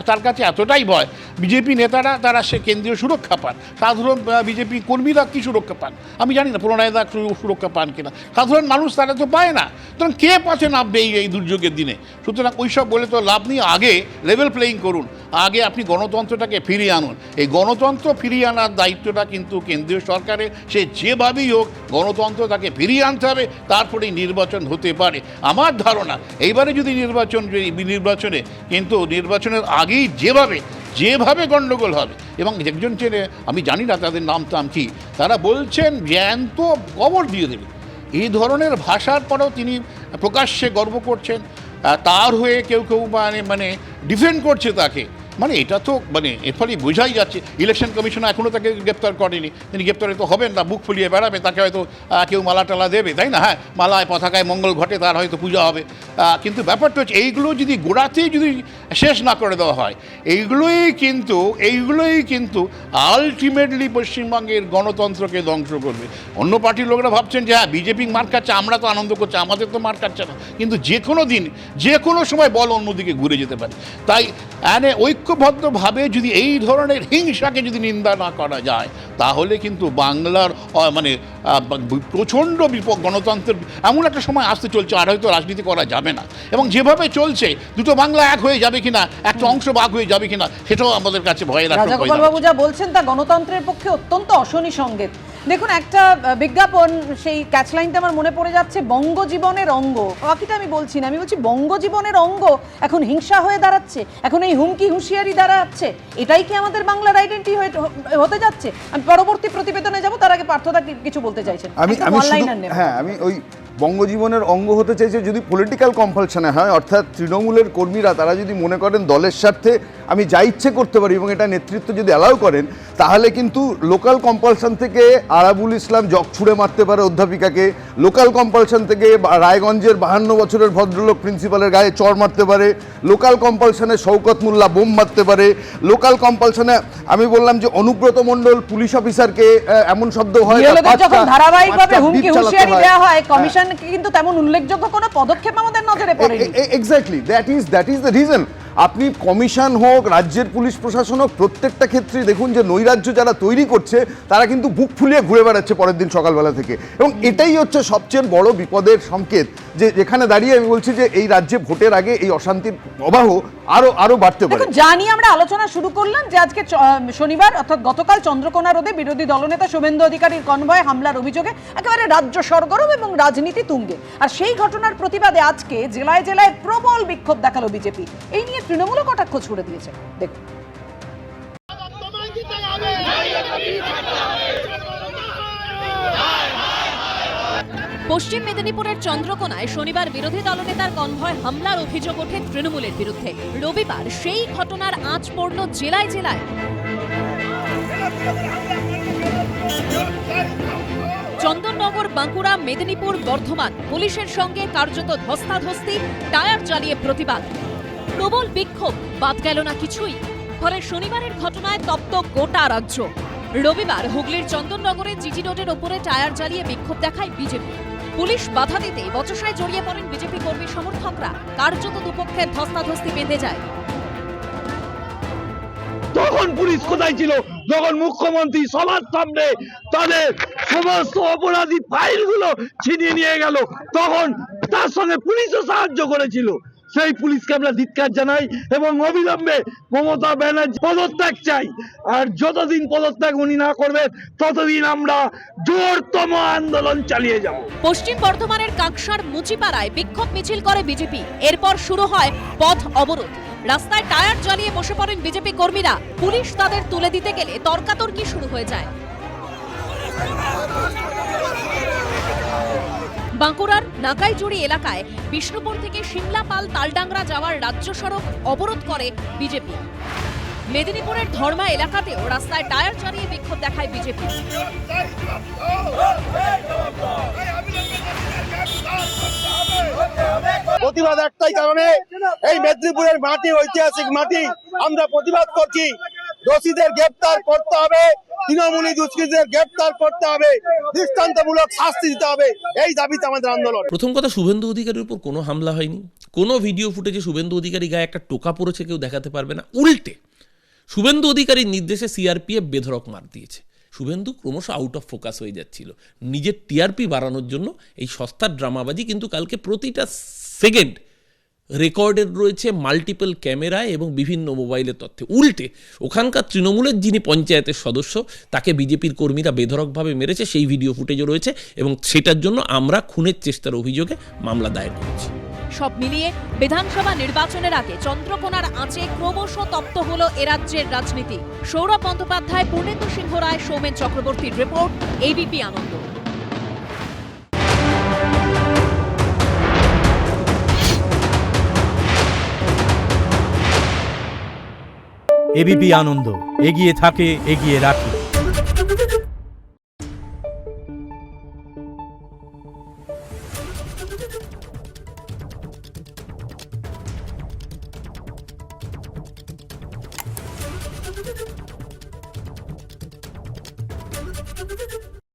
তার কাছে এতটাই ভয়। বিজেপি নেতারা তারা সে কেন্দ্রীয় সুরক্ষা পান, সাধারণ বিজেপি কর্মীরা কি সুরক্ষা পান আমি জানি না, প্রণয়দা সুরক্ষা পান কিনা, সাধারণ মানুষ তারা তো পায় না। সুতরাং কে পথে নামবে এই দুর্যোগের দিনে? সুতরাং ওইসব বলে তো লাভ নেই, আগে লেভেল প্লেয়িং করুন, আগে আপনি গণতন্ত্রটাকে ফিরিয়ে আনুন। এই গণতন্ত্র ফিরিয়ে আনার দায়িত্বটা কিন্তু কেন্দ্রীয় সরকারের, সে যেভাবেই হোক গণতন্ত্র তাকে ফিরিয়ে আনতে হবে, তারপরেই নির্বাচন হতে পারে। আমার ধারণা এইবারে যদি নির্বাচনে কিন্তু নির্বাচনের আগেই যেভাবে গণ্ডগোল হবে, এবং একজন ছেলে আমি জানি না তাদের নাম টাম কি, তারা বলছেন জ্যান্ত কবর দিয়ে দেবে, এই ধরনের ভাষার পরেও তিনি প্রকাশ্যে গর্ব করছেন, তার হয়ে কেউ মানে ডিফেন্ড করছে তাকে। মানে এটা তো মানে এর ফলে বোঝাই যাচ্ছে ইলেকশন কমিশন এখনও তাকে গ্রেপ্তার করেনি, তিনি গ্রেপ্তারে তো হবেন না, বুক ফুলিয়ে বেড়াবে, তাকে হয়তো কেউ মালা টালা দেবে, তাই না? হ্যাঁ, মালায় পতাকায় মঙ্গল ঘটে, তার হয়তো পূজা হবে, কিন্তু ব্যাপারটা হচ্ছে এইগুলো যদি গোড়াতেই যদি শেষ না করে দেওয়া হয়, এইগুলোই কিন্তু আলটিমেটলি পশ্চিমবঙ্গের গণতন্ত্রকে ধ্বংস করবে। অন্য পার্টির লোকরা ভাবছেন যে হ্যাঁ বিজেপি মার খাচ্ছে, আমরা তো আনন্দ করছি, আমাদের তো মার খাচ্ছে না, কিন্তু যে কোনো দিন যে কোনো সময় বল অন্যদিকে ঘুরে যেতে পারে। তাই ঐক্যবদ্ধভাবে যদি এই ধরনের হিংসাকে যদি নিন্দা না করা যায়, তাহলে কিন্তু বাংলার মানে প্রচণ্ড গণতন্ত্রের এমন একটা সময় আসতে চলছে, আর হয়তো রাজনীতি করা যাবে না। এবং যেভাবে চলছে দুটো বাংলা এক হয়ে যাবে কিনা, একটা অংশ ভাগ হয়ে যাবে কিনা, সেটাও আমাদের কাছে ভয়ের আশঙ্কা। রাজগোপাল বাবু যা বলছেন তা গণতন্ত্রের পক্ষে অত্যন্ত অশনি সংকেত। দেখুন একটা বিজ্ঞাপন, সেই ক্যাচলাইনটা আমার মনে পড়ে যাচ্ছে, বঙ্গজীবনের অঙ্গ। বাকিটা আমি বলছি না, আমি বলছি বঙ্গজীবনের অঙ্গ এখন হিংসা হয়ে দাঁড়াচ্ছে, এখন এই হুমকি হুঁশিয়ারি দাঁড়াচ্ছে। এটাই কি আমাদের বাংলার আইডেন্টি হতে যাচ্ছে? আমি পরবর্তী প্রতিবেদনে যাব, তার আগে পার্থদা কিছু বলতে চাইছেন। আমি ওই বঙ্গজীবনের অঙ্গ হতে চাইছে যদি পলিটিক্যাল কম্পালশনে হয়, অর্থাৎ তৃণমূলের কর্মীরা তারা যদি মনে করেন দলের স্বার্থে আমি যা ইচ্ছে করতে পারি এবং এটা নেতৃত্ব যদি অ্যালাউ করেন, তাহলে কিন্তু লোকাল কম্পালশন থেকে আরাবুল ইসলাম জগ ছুঁড়ে মারতে পারে অধ্যাপিকাকে, লোকাল কম্পালশন থেকে রায়গঞ্জের 52 বছরের ভদ্রলোক প্রিন্সিপালের গায়ে চড় মারতে পারে, লোকাল কম্পালশনে শওকত মোল্লা বোম মারতে পারে, লোকাল কম্পালশনে আমি বললাম যে অনুব্রত মণ্ডল পুলিশ অফিসারকে এমন শব্দ হয় যখন ধারাবাহিকভাবে হুমকি হুঁশিয়ারি দেওয়া হয়, কমিশন কিন্তু তেমন উল্লেখযোগ্য কোনো পদক্ষেপ আমাদের নজরে পড়েনি। Exactly, that is the reason. আপনি কমিশন হোক, রাজ্যের পুলিশ প্রশাসন হোক, প্রত্যেকটা ক্ষেত্রেই দেখুন যে নৈরাজ্য যারা তৈরি করছে তারা কিন্তু বুক ফুলিয়ে ঘুরে বেড়াচ্ছে পরের দিন সকালবেলা থেকে, এবং এটাই হচ্ছে সবচেয়ে বড় বিপদের সংকেত, যে যেখানে দাঁড়িয়ে আমি বলছি যে এই রাজ্যে ভোটের আগে এই অশান্তির প্রবাহ আরো বাড়তে পারে। জানি আমরা আলোচনা শুরু করলাম যে আজকে শনিবার অর্থাৎ গতকাল চন্দ্রকোনা রোডে বিরোধী দলনেতা শুভেন্দু অধিকারীর কনভয়ে হামলার অভিযোগে একেবারে রাজ্য সরগরম এবং রাজনীতি তুঙ্গে। আর সেই ঘটনার প্রতিবাদে আজকে জেলায় জেলায় প্রবল বিক্ষোভ দেখালো বিজেপি। এই নিয়ে তৃণমূলও কটাক্ষ ছুড়ে দিয়েছে। দেখুন। পশ্চিম মেদিনীপুরের চন্দ্রকোনায় শনিবার বিরোধী দলনেতার কনভয় হামলার অভিযোগ ওঠে তৃণমূলের বিরুদ্ধে। রবিবার সেই ঘটনার আঁচ পড়ল জেলায় জেলায়। চন্দননগর, বাঁকুড়া, মেদিনীপুর, বর্ধমান পুলিশের সঙ্গে কার্যত ধস্তাধস্তি, টায়ার জ্বালিয়ে প্রতিবাদ। প্রবল বিক্ষোভ, বাদ গেল না কিছুই। ফলে শনিবারের ঘটনায় তপ্ত গোটা রাজ্য। রবিবার হুগলির চন্দননগরে জিটি রোডের ওপরে টায়ার জ্বালিয়ে বিক্ষোভ দেখায় বিজেপি। পুলিশ বাধা দিতে বচসায় জড়িয়ে পড়েন বিজেপি কর্মী সমর্থকরা। কার্যত দুপক্ষের ধস্তাধস্তি বেঁধে যায়। তখন পুলিশ কোথায় ছিল? যখন মুখ্যমন্ত্রী সবার সামনে তাদের সমস্ত অপরাধী ফাইলগুলো ছিনিয়ে নিয়ে গেল, তখন তার সঙ্গে পুলিশও সাহায্য করেছিল। সেই পুলিশকে আমরা ধিক্কার জানাই এবং অবিলম্বে মমতা ব্যানার্জি পদত্যাগ চাই। আর যতদিন পদত্যাগ উনি না করবেন ততদিন আমরা জোরতম আন্দোলন চালিয়ে যাব। পশ্চিম বর্ধমানের কাকসার মুচিপাড়ায় বিক্ষোভ মিছিল করে বিজেপি। এরপর শুরু হয় পথ অবরোধ। রাস্তায় টায়ার জ্বালিয়ে বসে পড়েন বিজেপি কর্মীরা। পুলিশ তাদের তুলে দিতে গেলে তর্কাতর্কি শুরু হয়ে যায়। বাঁকুড়ার নাকাইজুড়ি এলাকায় বিষ্ণুপুর থেকে সিমলাপাল তালডাংরা যাওয়ার রাজ্য সড়ক অবরোধ করে বিজেপি। মেদিনীপুরের ধর্মা এলাকাতেও রাস্তায় টায়ার জ্বালিয়ে বিক্ষোভ দেখায় বিজেপি। প্রতিবাদ একটাই কারণে, এই মেদিনীপুরের মাটি ঐতিহাসিক মাটি, আমরা প্রতিবাদ করছি। দোষীদের গ্রেপ্তার করতে হবে, তৃণমূলী দুষ্কৃতীদের গ্রেপ্তার করতে হবে, দৃষ্টান্তমূলক শাস্তি দিতে হবে, এই দাবিতে আমাদের আন্দোলন। প্রথম কথা, শুভেন্দু অধিকারীর উপর কোনো হামলা হয়নি। কোনো ভিডিও ফুটেজে শুভেন্দু অধিকারী গায়ে একটা টোকা পড়েছে কেউ দেখাতে পারবে না। উল্টে শুভেন্দু অধিকারীর নির্দেশে সিআরপিএফ বেধড়ক মার দিয়েছে। শুভেন্দু ক্রমশ আউট অফ ফোকাস হয়ে যাচ্ছিল। নিজের টিআরপি বাড়ানোর জন্য এই সস্তার ড্রামাবাজি, কিন্তু কালকে প্রতিটা সেকেন্ড রেকর্ডেড রয়েছে মাল্টিপল ক্যামেরায় এবং বিভিন্ন মোবাইলের তথ্যে। উল্টে ওখানকার তৃণমূলের যিনি পঞ্চায়েতের সদস্য, তাকে বিজেপির কর্মীরা বেধড়কভাবে মেরেছে, সেই ভিডিও ফুটেজও রয়েছে এবং সেটার জন্য আমরা খুনের চেষ্টার অভিযোগে মামলা দায়ের করেছি। সব মিলিয়ে বিধানসভা নির্বাচনের আগে চন্দ্রকোনার আঁচে ক্রমশ তপ্ত হলো এরাজ্যের রাজনীতি। সৌরভ বন্দ্যোপাধ্যায়, পূর্ণেন্দু সিংহ রায়, সৌমেন চক্রবর্তীর রিপোর্ট, এবিপি আনন্দ। এবিপি আনন্দ, এগিয়ে থাকে, এগিয়ে রাখে। Thank you.